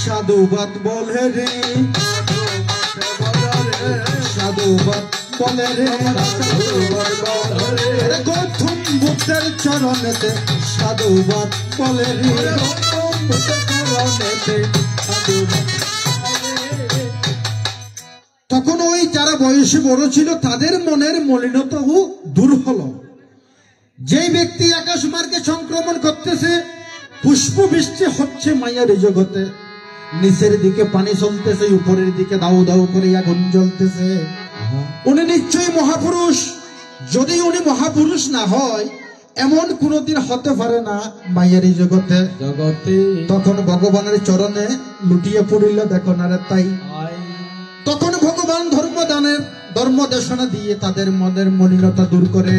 সাধুবাদ বলে রে সাধুবাদ বলে রে গৌতম বুদ্ধের চরণেতে সাধুবাদ বলে রে গৌতম বুদ্ধের চরণেতে সাধুবাদ। তখন ওই যারা বয়সে বড় ছিল তাদের মনের মলিনতাও দূর হলো। যেই ব্যক্তি আকাশ মার্গে সংক্রমণ করতেছে, পুষ্প বৃষ্টি হচ্ছে মায়ার জগতে, নিচের দিকে পানি চলতেছে, উপরের দিকে দাউ দাউ করে আগুন জ্বলতেছে, উনি নিশ্চয়ই মহাপুরুষ। যদি উনি মহাপুরুষ না হয় এমন কোনদিন হতে পারে না মায়ের জগতে। তখন ভগবানের চরণে লুটিয়ে পড়িল, দেখো না রে তাই। তখন ভগবান ধর্মদেশনা দিয়ে তাদের মনের মলিনতা দূর করে।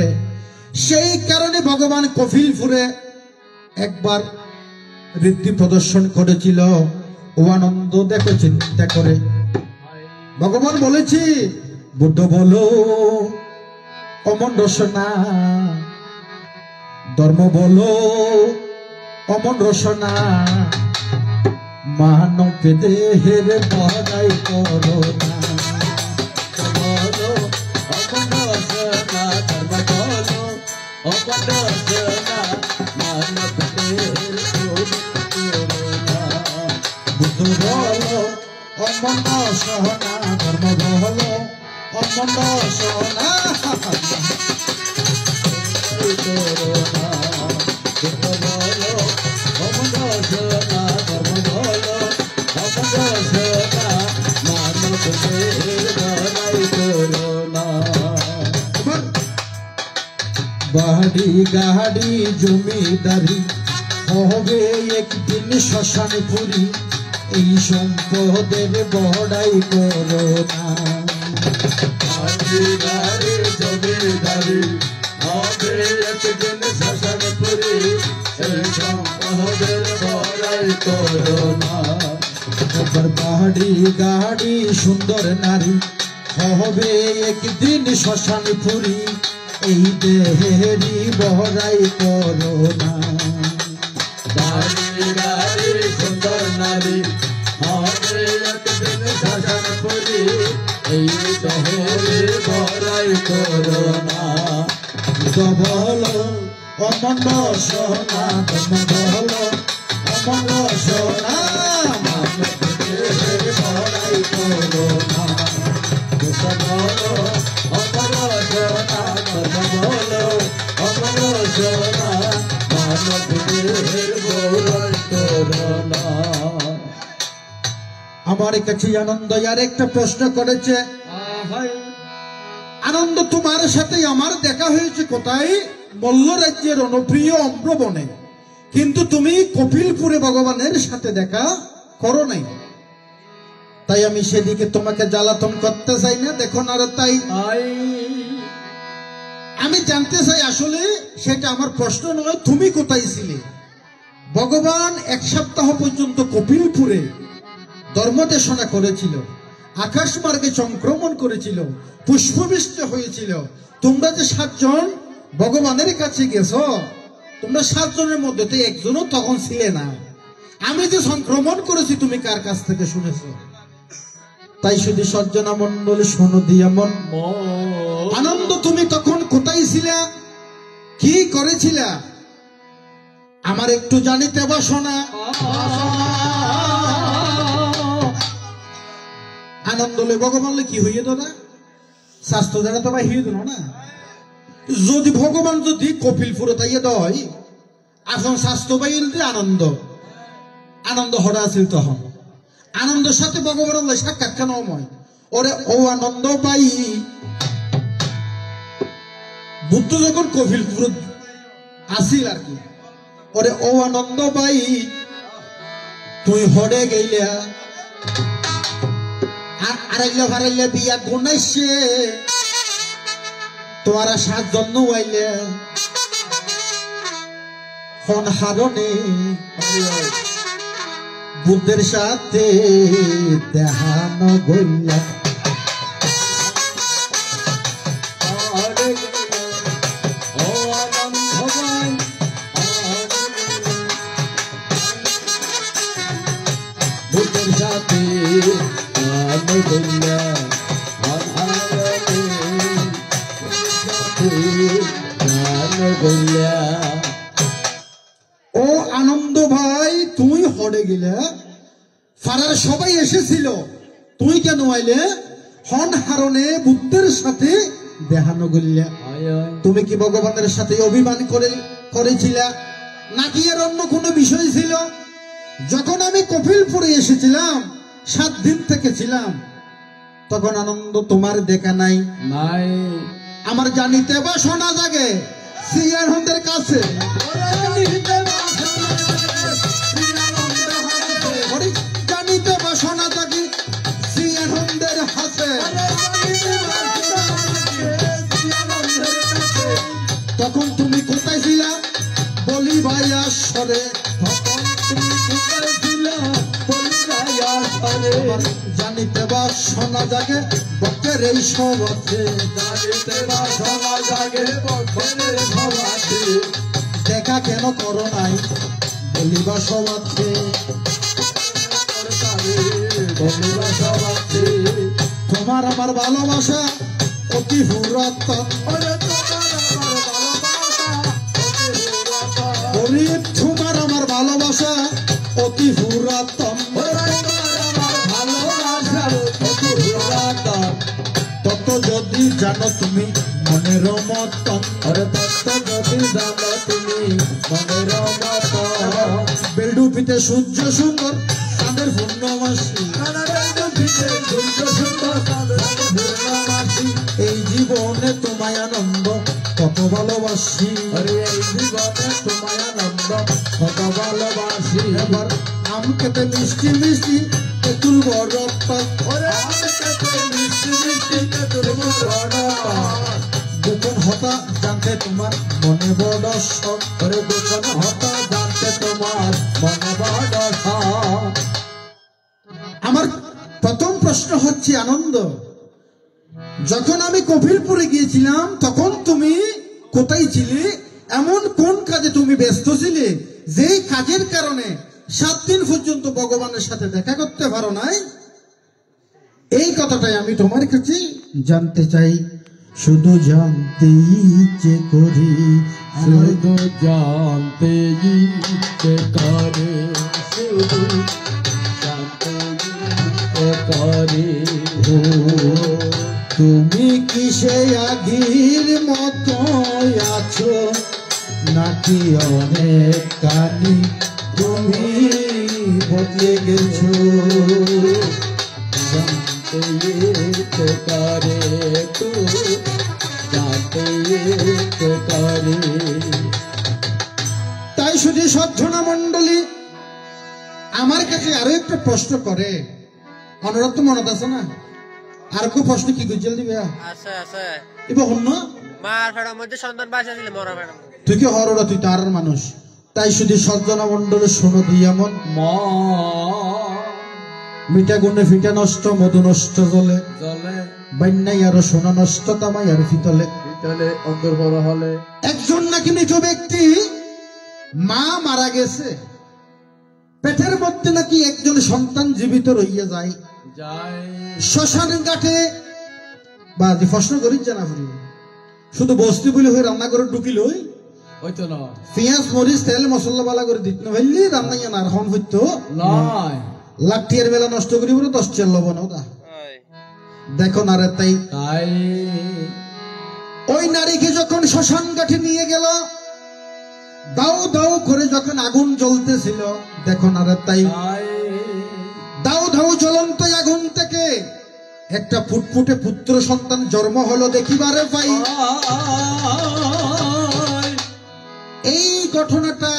সেই কারণে ভগবান কপিলপুরে একবার ঋদ্ধি প্রদর্শন করেছিল। ও আনন্দ দেখো চিন্তা করে ভগবান বলেছি, বুদ্ধ বলো অমন রসনা, ধর্ম বলো অমন রসনা, মানব দেহের বড়াই করো না। বুদ্ধ বলো অমন রসনা, ধর্ম বলো অমন রসনা, বাড়ি গাড়ি জমিদারি হবে একদিন শ্মশান পুরী, এই সম্পদের বড়াই করো না। বাড়ি গাড়ি জমিদারি হবে একদিন শ্মশান পুরী, এই সম্পদের বড়াই করো না। একবার বাড়ি গাড়ি সুন্দর নারী হবে একদিন শ্মশান পুরী, এই দেহেরই বড়াই করো না। বাড়ি গাড়ি সুন্দর নারী হবে একদিন শ্মশান পুরী, এই দেহের বড়াই করো না। বলো অমন রসনা, ধর্ম বলো অমন রসনা, বড়াই করো না। বলো অমর সোনা, বলো অমর সোনা, মানব দেহের বড়াই করো না। আমার কাছে আনন্দ আর একটা প্রশ্ন করেছে, আনন্দ তোমার সাথে আমার দেখা হয়েছে কোথায়? মল্ল রাজ্যের অনপ্রিয় অম্রবনে, কিন্তু তুমি কপিলপুরে ভগবানের সাথে দেখা করো নাই। তাই আমি সেদিকে তোমাকে জ্বালাতন করতে চাই না, দেখো না রে তাই। আমি জানতে চাই আসলে সেটা আমার প্রশ্ন নয়, তুমি কোথায় ছিলে? ভগবান এক সপ্তাহ পর্যন্ত কপিলপুরে ধর্মদেশনা করেছিল, আকাশ মার্গে সংক্রমণ করেছিল, পুষ্পবৃষ্টি হয়েছিল। তোমরা যে 7 জন ভগবানের কাছে গেছো, তোমরা 7 জনের মধ্যে তো একজনও তখন ছিলে না। আমি যে সংক্রমণ করেছি তুমি কার কাছ থেকে শুনেছো? তাই শুধু সজ্জনা মন্ডল শোনো দিয়া মন, আনন্দ তুমি তখন কোথায় ছিলা, কি করেছিলা? আমার একটু জানিতে বাসনা। আনন্দ লে ভগবান কি হইয়ে তো না, স্বাস্থ্য জানা তো ভাই হইয়ে দিল না। যদি ভগবান যদি কপিলপুরে তাইয়ে দয় আসন স্বাস্থ্য পাইল আনন্দ, আনন্দ হরা আছিল তখন আনন্দের সাথে ভগবান সাক্ষাৎ কেন হয়? ওরে ও আনন্দ পাই, বুদ্ধ যখন কপিলপুর আসিল আর কি। ওরে ও আনন্দ ভাই তুই হড়ে গেইলা আড়াইলে ফারাইলে বিয়া গুনাইছে তোমারা 7 জন্য আইলে হন হারনে বুদ্ধের সাথে দেহানো গইলা বুদ্ধের সাথে দেহানো গইলা ও আনন্দ ভাই তুই হড়ে গেলে ফারার সবাই এসেছিল তুই কেন আইলে হন হারনে বুদ্ধের সাথে দেহানো গইলা তুমি কি ভগবানের সাথে অভিমান করেছিলা নাকি এর অন্য কোনো বিষয় ছিল? যখন আমি কপিলপুরে এসেছিলাম 7 দিন থেকে ছিলাম তখন আনন্দ তোমার দেখা নাই নাই আমার জানিতে বা শোনা জাগে শ্রীআনন্দের কাছে জানিতে বা শোনা জাগে শ্রীআনন্দের হাসে তখন তুমি কোথায় ছিলা বলি ভাই আসরে জানিতে বা শোনা জাগে বকের এই সবতে জানিতে বা শোনা জাগে বকের সবাতে দেখা কেন করো নাই বলিবা সবাতে বলিবা সবাতে তোমার আমার ভালোবাসা অতি পুরাতন বলি তোমার আমার ভালোবাসা অতি পুরাতন তত যদি জানো তুমি মনের মতন তত্ত্ব যদি জানো তুমি মনের মতন বেলডুবিতে সূর্য সুন্দর তাদের পূর্ণমাসী এই জীবনে তোমায় আনন্দ কত ভালোবাসি এই জীবনে তোমায় আনন্দ কত ভালোবাসি এবার আম খেতে মিষ্টি মিষ্টি তেঁতুল বড় গোপন হতা জানতে তোমার মনে বড় শখ গোপন হতা জানতে তোমার মনে বড় শখ। আমার প্রথম প্রশ্ন হচ্ছে আনন্দ যখন আমি কপিলপুরে গিয়েছিলাম তখন তুমি কোথায় ছিলে? এমন কোন কাজে তুমি ব্যস্ত ছিলে যেই কাজের কারণে 7 দিন পর্যন্ত ভগবানের সাথে দেখা করতে পারো নাই? এই কথাটাই আমি তোমার কাছে জানতে চাই। শুধু জানতে ইচ্ছে করি শুধু জানতে ইচ্ছে করে শুধু জানতে ইচ্ছে করে তুমি কি সেই আগের মতো আছো নাকি অনেক কানি তুমি বদলে গেছো? জানতে ইচ্ছে করে জানতে ইচ্ছে করে। তাই শুধু সজ্জনা মন্ডলী আমার কাছে আরো একটা প্রশ্ন করে, অনুরোধ তো মনে আছে না? আর কেউ প্রশ্ন কি গুজল দিবে? আছে আছে এবার হন না মার ফেড়ার মধ্যে সন্তান বাসা ছিল মরা ফেড়ার তুই কি হররা তুই তার মানুষ। তাই শুধু সজ্জনা মন্ডলী শোনো দুই এমন মিঠা গুণে ফিটা নষ্ট মধু নষ্ট জলে চলে বান্যাই আরো সোনা নষ্ট তামাই আর ফিতলে চলে অন্তর বড় হলে একজন নাকি মৃত ব্যক্তি মা মারা গেছে পেটের মধ্যে নাকি একজন সন্তান জীবিত রইয়া যায় যায় শ্মশান ঘাটে বা যে প্রশ্ন করিস জানা ফুরি শুধু বস্তি বলে হয়ে রান্না করে ঢুকিল ওই তো না পেঁয়াজ মরিচ তেল মশলা বালা করে দিত না ভাইলি রান্না ইয়া আর হন হইতো নয় লাঠিয়ার বেলা নষ্ট করি বলে 10 চেল লবণ ওটা দেখো না রে তাই তাই ওই নারীকে যখন শ্মশান ঘাটে নিয়ে গেল দাও দাও করে যখন আগুন জ্বলতেছিল দেখো না রে তাই তাই দাও দাও জ্বলন্ত আগুন থেকে একটা ফুটফুটে পুত্র সন্তান জন্ম হলো দেখিবারে পাই। এই ঘটনাটা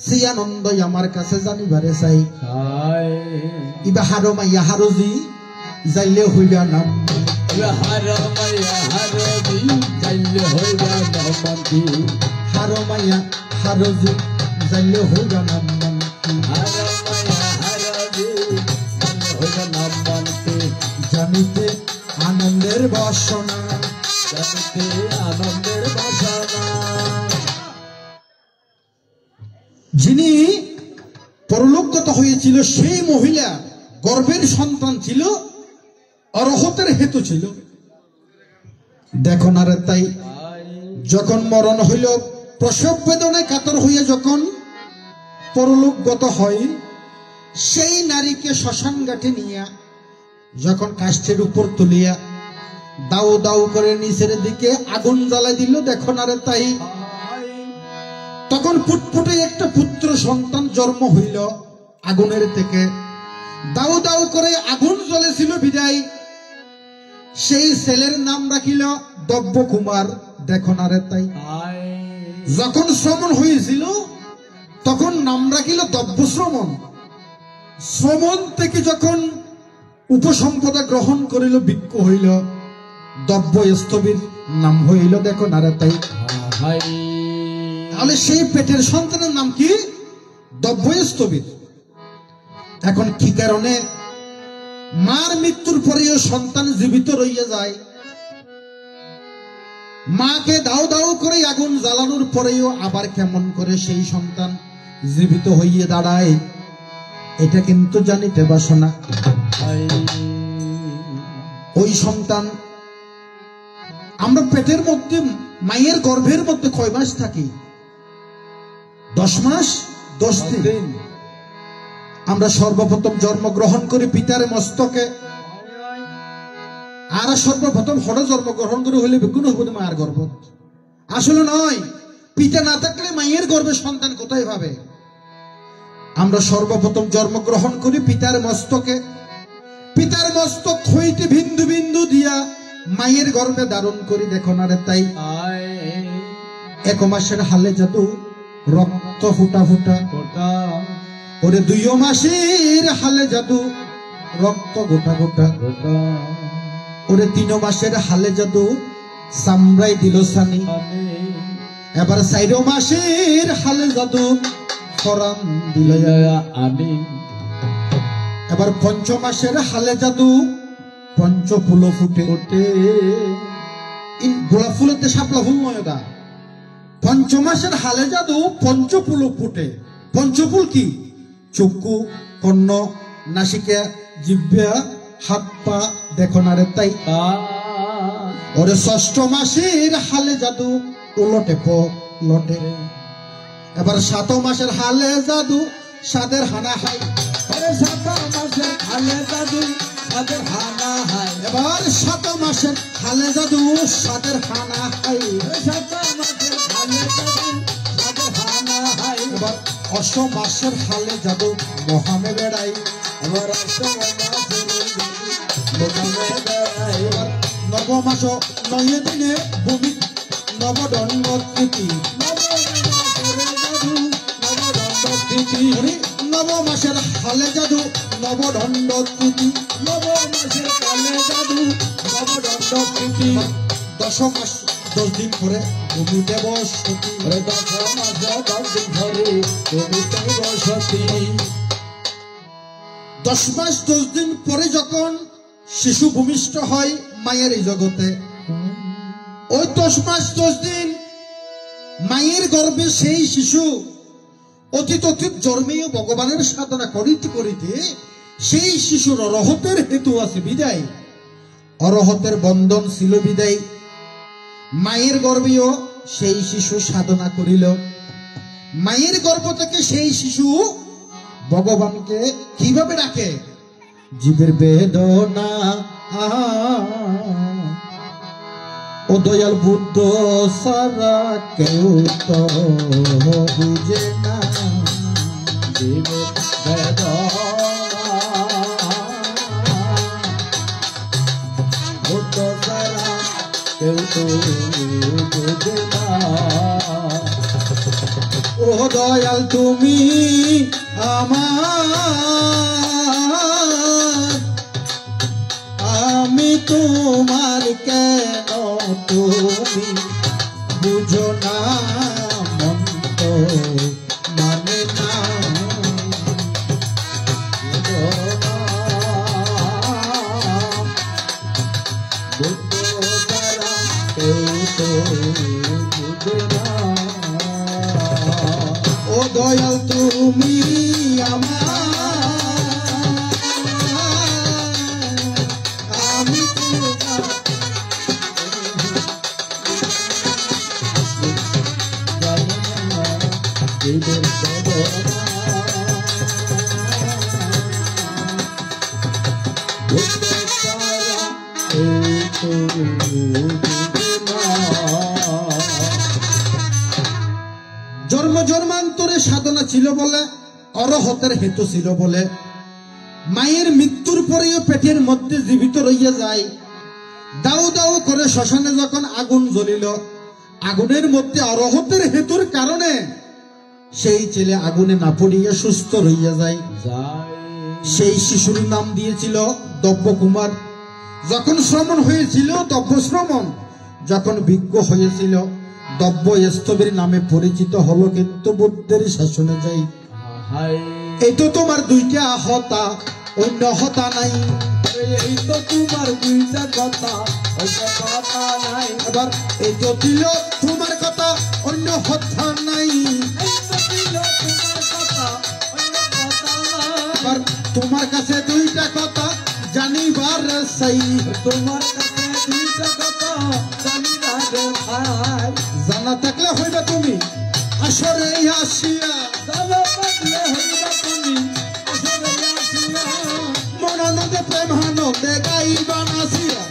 সেই আনন্দই আমার কাছে জানিবারে চাই ইবা হারো মাইয়া হারজি যাইলে হইবা নাম হারো মাইয়া হারজি যাইলে হইবা নাম জানিতে আনন্দের বাসনা যিনি পরলোকগত হয়েছিল সেই মহিলা গর্ভের সন্তান ছিল, অরহতের হেতু ছিল। দেখো না রে তাই যখন মরণ হইল, প্রসব বেদনায় কাতর হইয়া যখন পরলোকগত হয়, সেই নারীকে শ্মশান ঘাটে নিয়া যখন কাষ্ঠের উপর তুলিয়া দাউ দাউ করে নিচের দিকে আগুন জ্বালাই দিল, দেখো না রে তাই তখন ফুটফুটে একটা পুত্র সন্তান জন্ম হইল আগুনের থেকে। দাউ দাউ করে আগুন জ্বলেছিল বিদায়, সেই ছেলের নাম রাখিল দব্য কুমার। দেখো না রে তাই যখন শ্রমণ হয়েছিল তখন নাম রাখিল দব্য শ্রমণ। শ্রমণ থেকে যখন উপসম্পদা গ্রহণ করিল, ভিক্ষু হইল, দব্য স্থবির নাম হইল। দেখো না রে তাই তাহলে সেই পেটের সন্তানের নাম কি? দব্য স্থবির। এখন কি কারণে মার মৃত্যুর পরেও সন্তান জীবিত রইয়া যায়? মাকে দাউ দাউ করে আগুন জ্বালানোর পরেও আবার কেমন করে সেই সন্তান জীবিত হইয়া দাঁড়ায়, এটা কিন্তু জানিতে বাসনা। ওই সন্তান আমরা পেটের মধ্যে মায়ের গর্ভের মধ্যে কয় মাস থাকি? 10 মাস 10 দিন। আমরা সর্বপ্রথম জন্মগ্রহণ করি পিতার মস্তকে, আর সর্বপ্রথম হঠাৎ জন্মগ্রহণ করে হইলে বিগুণ হইব মায়ের গর্ভ। আসলে নয়, পিতা না থাকলে মায়ের গর্ভে সন্তান কোথায় পাবে? আমরা সর্বপ্রথম জন্মগ্রহণ করি পিতার মস্তকে, পিতার মস্তক হইতে বিন্দু বিন্দু দিয়া মায়ের গর্ভে ধারণ করি। দেখো না রে তাই 1 মাসের হালে জাদু রক্ত ফুটা ফুটা, ওরে 2 মাসের হালে জাদু রক্ত গোটা গোটা, ওরে 3 মাসের হালে জাদু চামড়াই দিল সানি, এবার 4 মাসের হালে জাদু ফরাম দিল আমি, এবার 5 মাসের হালে জাদু পঞ্চফুল ফুটে ফুটে। গোলাপ ফুলেতে শাপলা ফুল নয় দা, 5 মাসের হালে জাদু পঞ্চফুল ফুটে। পঞ্চফুল কি? চক্ষু, কর্ণ, নাসিকা, জিহ্বা, হাত পা। দেখো না রে তাই ওরে 6 মাসের হালে জাদু উলটে লটে, এবার 7 মাসের হালে জাদু সাদের হানা হাই, 7 মাসের হালে জাদু সাদের হানা হাই, এবার 7 মাসের হালে জাদু সাদের হানা হাই, 7 মাসের হালে জাদু সাদের হানা হাই, এবার 8 মাসের হালে জাদু মহামে বেড়াই, এবার 8 মাসের মহামে বেড়াই, এবার 9 মাস 9 দিনে ভূমি নবদণ্ড কৃতি, 9 মাসের হালে জাদু নবদণ্ড কৃতি, 9 মাসের হালে জাদু নবদণ্ড কৃতি, 10 মাস 10 দিন পরে ভূমিতে বসতি, 10 মাস 10 দিন পরে ভূমিতে বসতি। 10 মাস 10 দিন পরে যখন শিশু ভূমিষ্ঠ হয় মায়ের এই জগতে, ওই 10 মাস 10 দিন মায়ের গর্ভে সেই শিশু অতীত জন্মেও ভগবানের সাধনা করিতে করিতে সেই শিশুর অরহতের হেতু আছে বিদায়, অরহতের বন্ধন ছিল বিদায়, মায়ের গর্ভেও সেই শিশু সাধনা করিল। মায়ের গর্ভ থেকে সেই শিশু ভগবানকে কিভাবে ডাকে? জীবের বেদনা ও দয়াল বুদ্ধ সারা কেউ তো বুঝে না, জীবের বেদনা বুদ্ধ সারা কেউ তো বুঝে না, ও দয়াল তুমি আমার, আমি তোমার কেন তুমি বুঝো না, মন তো মানে না, বুঝো না, বুঝো তারা কেউ তো বুঝে না। ও দয়াল তুমি আমার, আমি তোমার জন্ম জন্মান্তরে সাধনা ছিল বলে, অরহতের হেতু ছিল বলে, মায়ের মৃত্যুর পরেও পেটের মধ্যে জীবিত রইয়া যায়। দাউ দাউ করে শ্মশানে যখন আগুন জ্বলিল, আগুনের মধ্যে অরহতের হেতুর কারণে সেই ছেলে আগুনে না পড়িয়া সুস্থ রইয়া যায়। সেই শিশুর নাম দিয়েছিল দব্যকুমার। যখন শ্রমণ হয়েছিল দব্য শ্রমণ, যখন বিজ্ঞ হয়েছিল দব্য স্তবের নামে পরিচিত হলো, কিন্তু বুদ্ধের শাসনে যাই। এই তো তোমার দুইটা হতা, অন্য হতা নাই। এই তো তোমার দুইটা কথা, অন্য কথা নাই। এবার এই তো দিল তোমার কথা, অন্য হতা নাই। এবার তোমার কাছে দুইটা কথা জানিবার চাই, তোমার কাছে দুইটা কথা জানিবার চাই। জানা থাকলে হইবা তুমি আসরে আসিয়া, জানা থাকলে হইবা তুমি আসরে আসিয়া, মনানন্দে প্রেমানন্দে গাইবা নাচিয়া।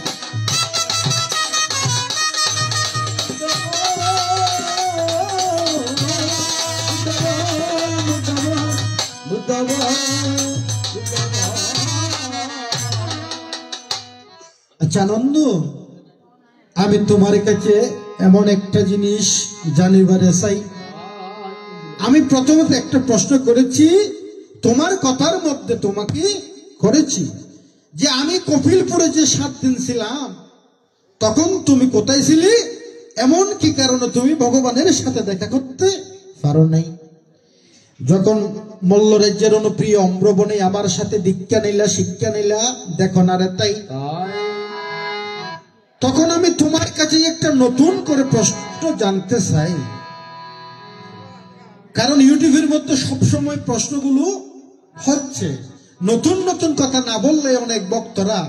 আচ্ছা আনন্দ, আমি তোমার কাছে এমন একটা জিনিস জানিবার চাই। আমি প্রথমত একটা প্রশ্ন করেছি, তোমার কথার মধ্যে তোমাকে করেছি যে আমি কপিলপুরে যে 7 দিন ছিলাম, তখন তুমি কোথায় ছিলে, এমন কি কারণে তুমি ভগবানের সাথে দেখা করতে পারো নাই। যখন মল্লরাজ্যের অনুপ্রিয় অম্রবনে আমার সাথে দীক্ষা নিলা, শিক্ষা নিলা, দেখো না রে তাই, তখন আমি তোমার কাছে একটা নতুন করে প্রশ্ন জানতে চাই। কারণ ইউটিউবের মধ্যে সবসময় প্রশ্নগুলো হচ্ছে, নতুন নতুন কথা না বললে অনেক বক্তরা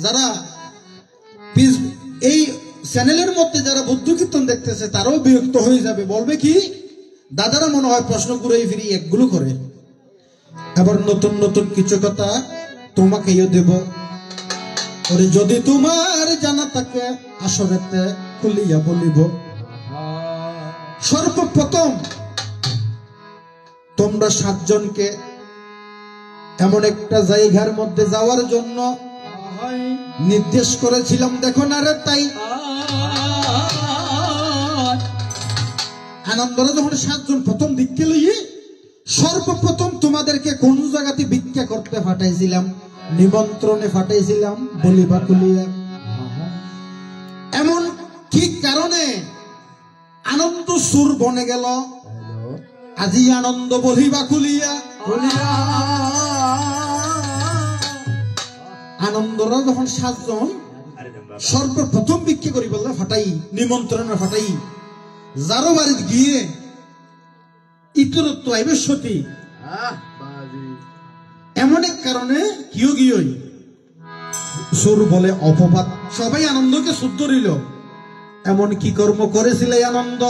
যারা এই চ্যানেলের মধ্যে যারা বুদ্ধ কীর্তন দেখতেছে তারাও বিরক্ত হয়ে যাবে, বলবে কি দাদারা মনে হয় প্রশ্ন ঘুরে ফিরি একগুলো করে। আবার নতুন নতুন কিছু কথা তোমাকেও দেব। ওরে যদি তোমার জানা থাকে আসরেতে খুলিয়া বলিব। সর্বপ্রথম তোমরা 7 জনকে এমন একটা জায়গার মধ্যে যাওয়ার জন্য নির্দেশ করেছিলাম, দেখো না রে তাই। আনন্দরা যখন 7 জন প্রথম দীক্ষা লইয়ে, সর্বপ্রথম তোমাদেরকে কোন জায়গাতে ভিক্ষা করতে পাঠাইছিলাম, নিমন্ত্রণে পাঠাইছিলাম বলিবা কুলিয়া। এমন কি কারণে আনন্দ সুর বনে গেল, আজি আনন্দ বলিবা কুলিয়া। আনন্দরা যখন 7 জন সর্বপ্রথম ভিক্ষা করি বললে ফাটাই, নিমন্ত্রণে ফাটাই, যারো বাড়িতে গিয়ে ইতরত্ব আইবে সতী। এমন এক কারণে কিও গিয়ে সুর বলে অপবাদ, সবাই আনন্দকে শুদ্ধ রইল। এমন কি কর্ম করেছিলে আনন্দ,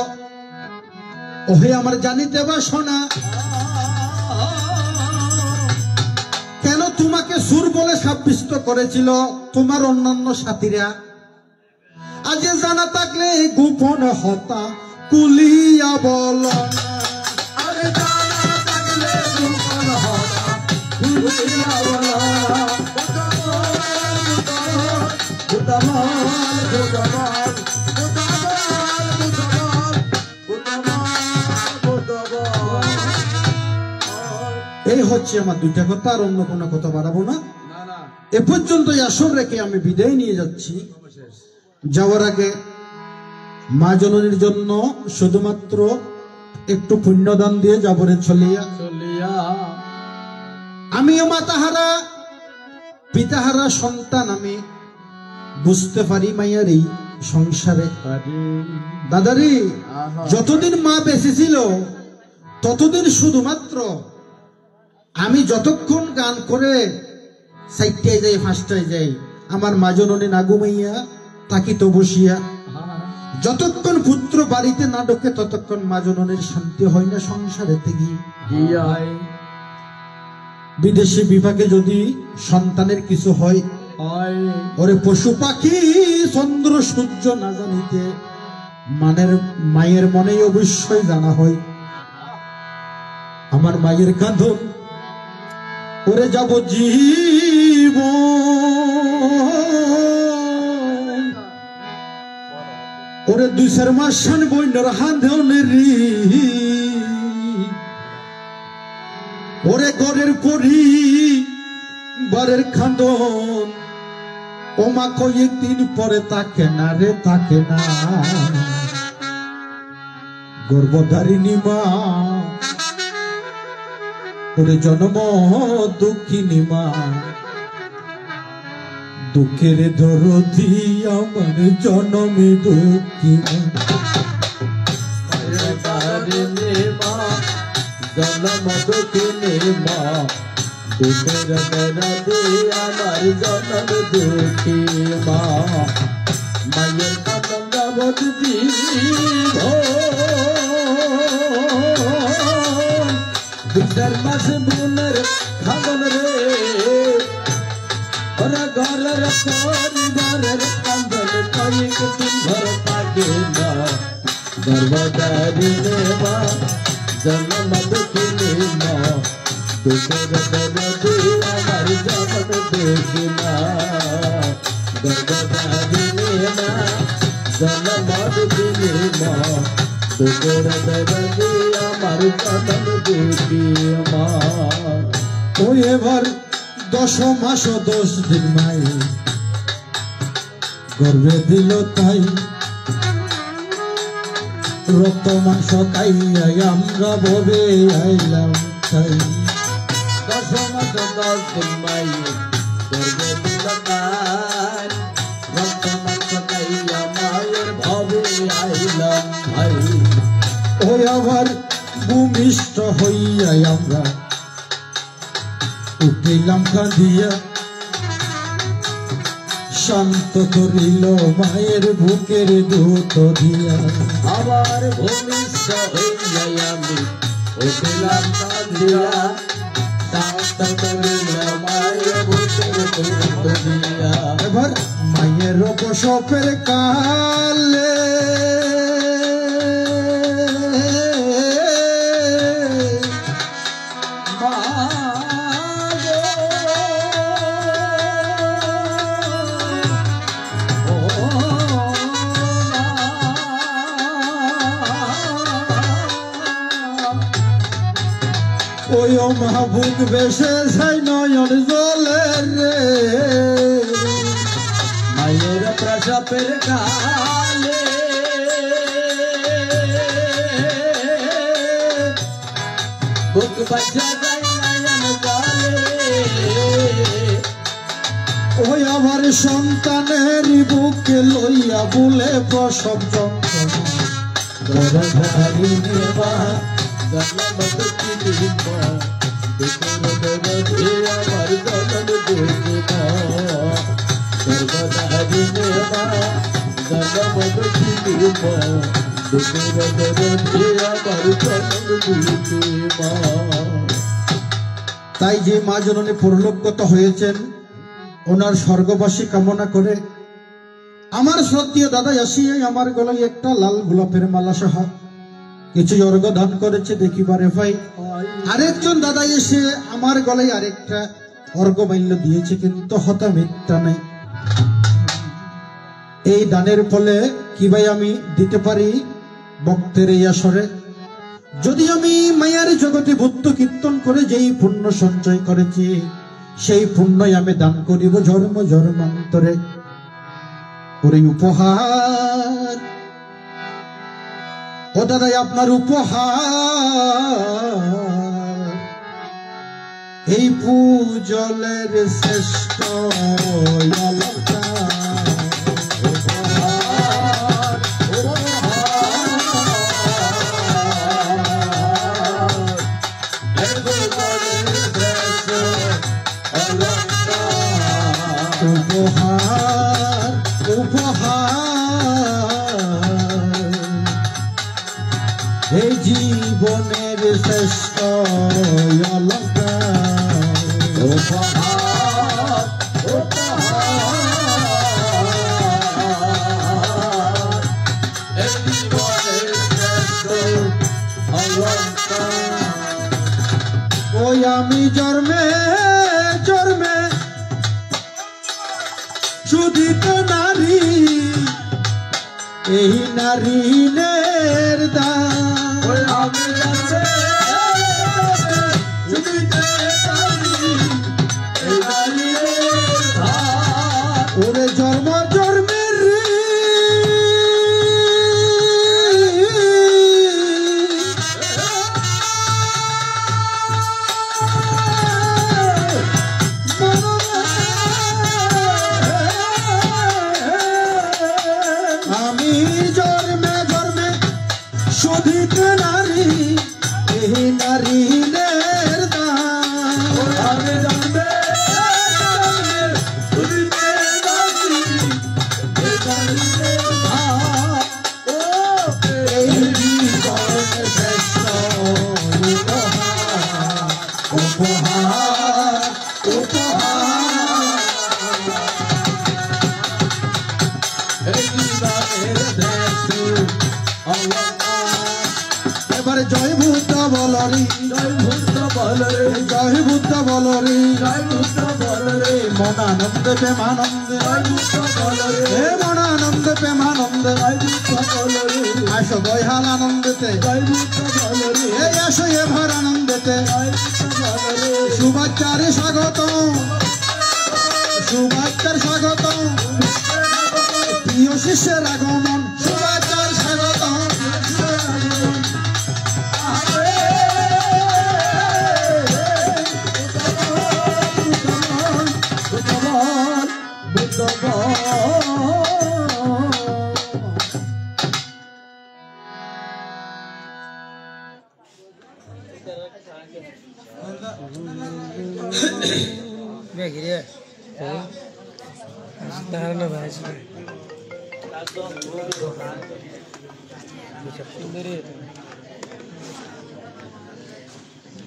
ওহে আমার জানিতে বাসনা, কেন তোমাকে সুর বলে সাব্যস্ত করেছিল তোমার অন্যান্য সাথীরা? আজ জানা থাকলে গোপন হতা কুলিয়া বল, আরে জানা থাকলে গোপন হতা কুলিয়া বল। এই হচ্ছে আমার দুইটা কথা, আর অন্য কোনো কথা বাড়াবো না। এ পর্যন্ত আসর রেখে আমি বিদায় নিয়ে যাচ্ছি। যাওয়ার আগে মা জননীর জন্য শুধুমাত্র একটু পুণ্যদান দিয়ে যাবরে চলিয়া। আমিও মাতাহারা পিতাহারা সন্তান, আমি বুঝতে পারি মাইয়ার এই সংসারে। দাদারি যতদিন মা বেঁচে ছিল ততদিন শুধুমাত্র আমি যতক্ষণ গান করে সাইটটায় যাই, ফাঁসটায় যাই, আমার মা জননী না ঘুমাইয়া তাকিত বসিয়া। যতক্ষণ পুত্র বাড়িতে না ঢোকে ততক্ষণ মা জননীর শান্তি হয় না সংসারে থেকে। বিদেশি বিভাগে যদি সন্তানের কিছু হয়, ওরে পশু পাখি চন্দ্র সূর্য না জানিতে মায়ের মনে অবশ্যই জানা হয়। আমার মায়ের কাঁধন ওরে যাব জীব, ওরে 2-4 মাস শান বইনর হাঁধনের, ওরে ঘরের পরি বারের খাঁদন, ও মা কয়েকদিন পরে তাকে না রে, তাকে না। গর্ভধারিণী মা ওরে জন্ম দুঃখিনী মা, দুঃখের দরদি আমার জনমে দুঃখী মা। জন্ম দুঃখিনী মা, দুঃখের দরদি আমার জনম দুঃখী মা। মায়ের কাঁদন যাবত জীব, 2-4 মাস বোনের খাগন রে, ওরা ঘরের পরিবারের কান্দন কয়েকদিন ঘর থাকে না। গর্ভধারিণী মা, জন্ম দুঃখিনী মা, দুঃখের দরদি আমার জনম দুঃখী মা। গর্ভধারিণী মা, জন্ম দুঃখিনী মা, দুঃখের দরদি আমার জনম দুঃখী মা। ও এবার 10 মাস 10 দিন মাই গর্ভে দিল তাই, রক্ত মাংস খাইয়াই আমরা ভবে আইলাম তাই। 10 মাস 10 দিন মাই গর্ভে দিল তাই, রক্ত মাংস খাইয়া মায়ের ভবে আইলাম ভাই। ওই আবার ভূমিষ্ঠ হইয়াই আমরা উঠিলাম কাঁদিয়া, শান্ত করিল মায়ের বুকের দুধ দিয়া। আবার ভূমিষ্ঠ হইয়াই আমি উঠিলাম কাঁদিয়া, শান্ত করিল মায়ের বুকের দুধ দিয়া। এবার মায়ের প্রসবের কালে ওই মাহবুব বেশে যাই নয়ন জলে রে, মায়ের প্রসবের কালে বুক বাজা যায় নয়ন জলে। ওই আমার সন্তানের বুকে লইয়া বলে প্রসব যন্ত্রণা। গর্ভধারিণী মা, জন্ম দুঃখিনী মা, দুঃখের দরদি আমার জনম দুঃখী মা। গর্ভধারিণী মা, জন্ম দুঃখিনী মা, দুঃখের দরদি আমার জনম দুঃখী মা। তাই যে মা জননী পরলোকগত হয়েছেন ওনার স্বর্গবাসী কামনা করে আমার শ্রদ্ধেয় দাদা আসিয়ে আমার গলায় একটা লাল গোলাপের মালা সহ কিছু অর্ঘ দান করেছে দেখিবারে ভাই। আরেকজন দাদা এসে আমার গলায় আরেকটা অর্ঘ মাল্য দিয়েছে, কিন্তু হতা মিথ্যা নেই। এই দানের ফলে কি ভাই আমি দিতে পারি ভক্তের এই আসরে? যদি আমি মায়ার জগতে ভূত কীর্তন করে যেই পুণ্য সঞ্চয় করেছি সেই পুণ্যই আমি দান করিব জন্ম জন্মান্তরে। ওরে উপহার, ও দাদাই আপনার উপহার, এই পূজলের শ্রেষ্ঠ অলঙ্কার। উপহার উপহার, এই জীবনের শ্রেষ্ঠ অলঙ্কার। উপহার উপহার, এই জীবনের শ্রেষ্ঠ অলঙ্কার। ওই আমি জন্মে জন্মে শুধিত নারী, এই নারীনের দান। আমি শুধিত নারী, এই নারীনের দান। ওরে জন্ম জন্মের আমি জন্মে জন্মে শোধিত নারী, এই নারীদের দান। আমি জন্মে শোধিত নারী, এই নারীদের দান। ও এই জীবনের শ্রেষ্ঠ উপহার, উপহার উপহার, এবারে জয় বুদ্ধ বলরি, জয় বুদ্ধ বলরে, জয় বুদ্ধ বলরি, জয় বুদ্ধ বলরে। মনানন্দে প্রেমানন্দে, জয় বুদ্ধ বলরে, হে মনানন্দে প্রেমানন্দে, জয় বুদ্ধ বলরে। আসো দয়াল আনন্দেতে, জয় বুদ্ধ বলরে, হে আসো এবার আনন্দেতে, জয় বুদ্ধ বলরে। শুভাচারে স্বাগত, শুভাচার স্বাগত, প্রিয় শিষ্যের আগমন, শুভাচার স্বাগত।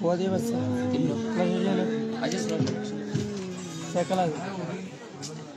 Buat dia besar. Lagi dia. Aja selalu. Saya kalah.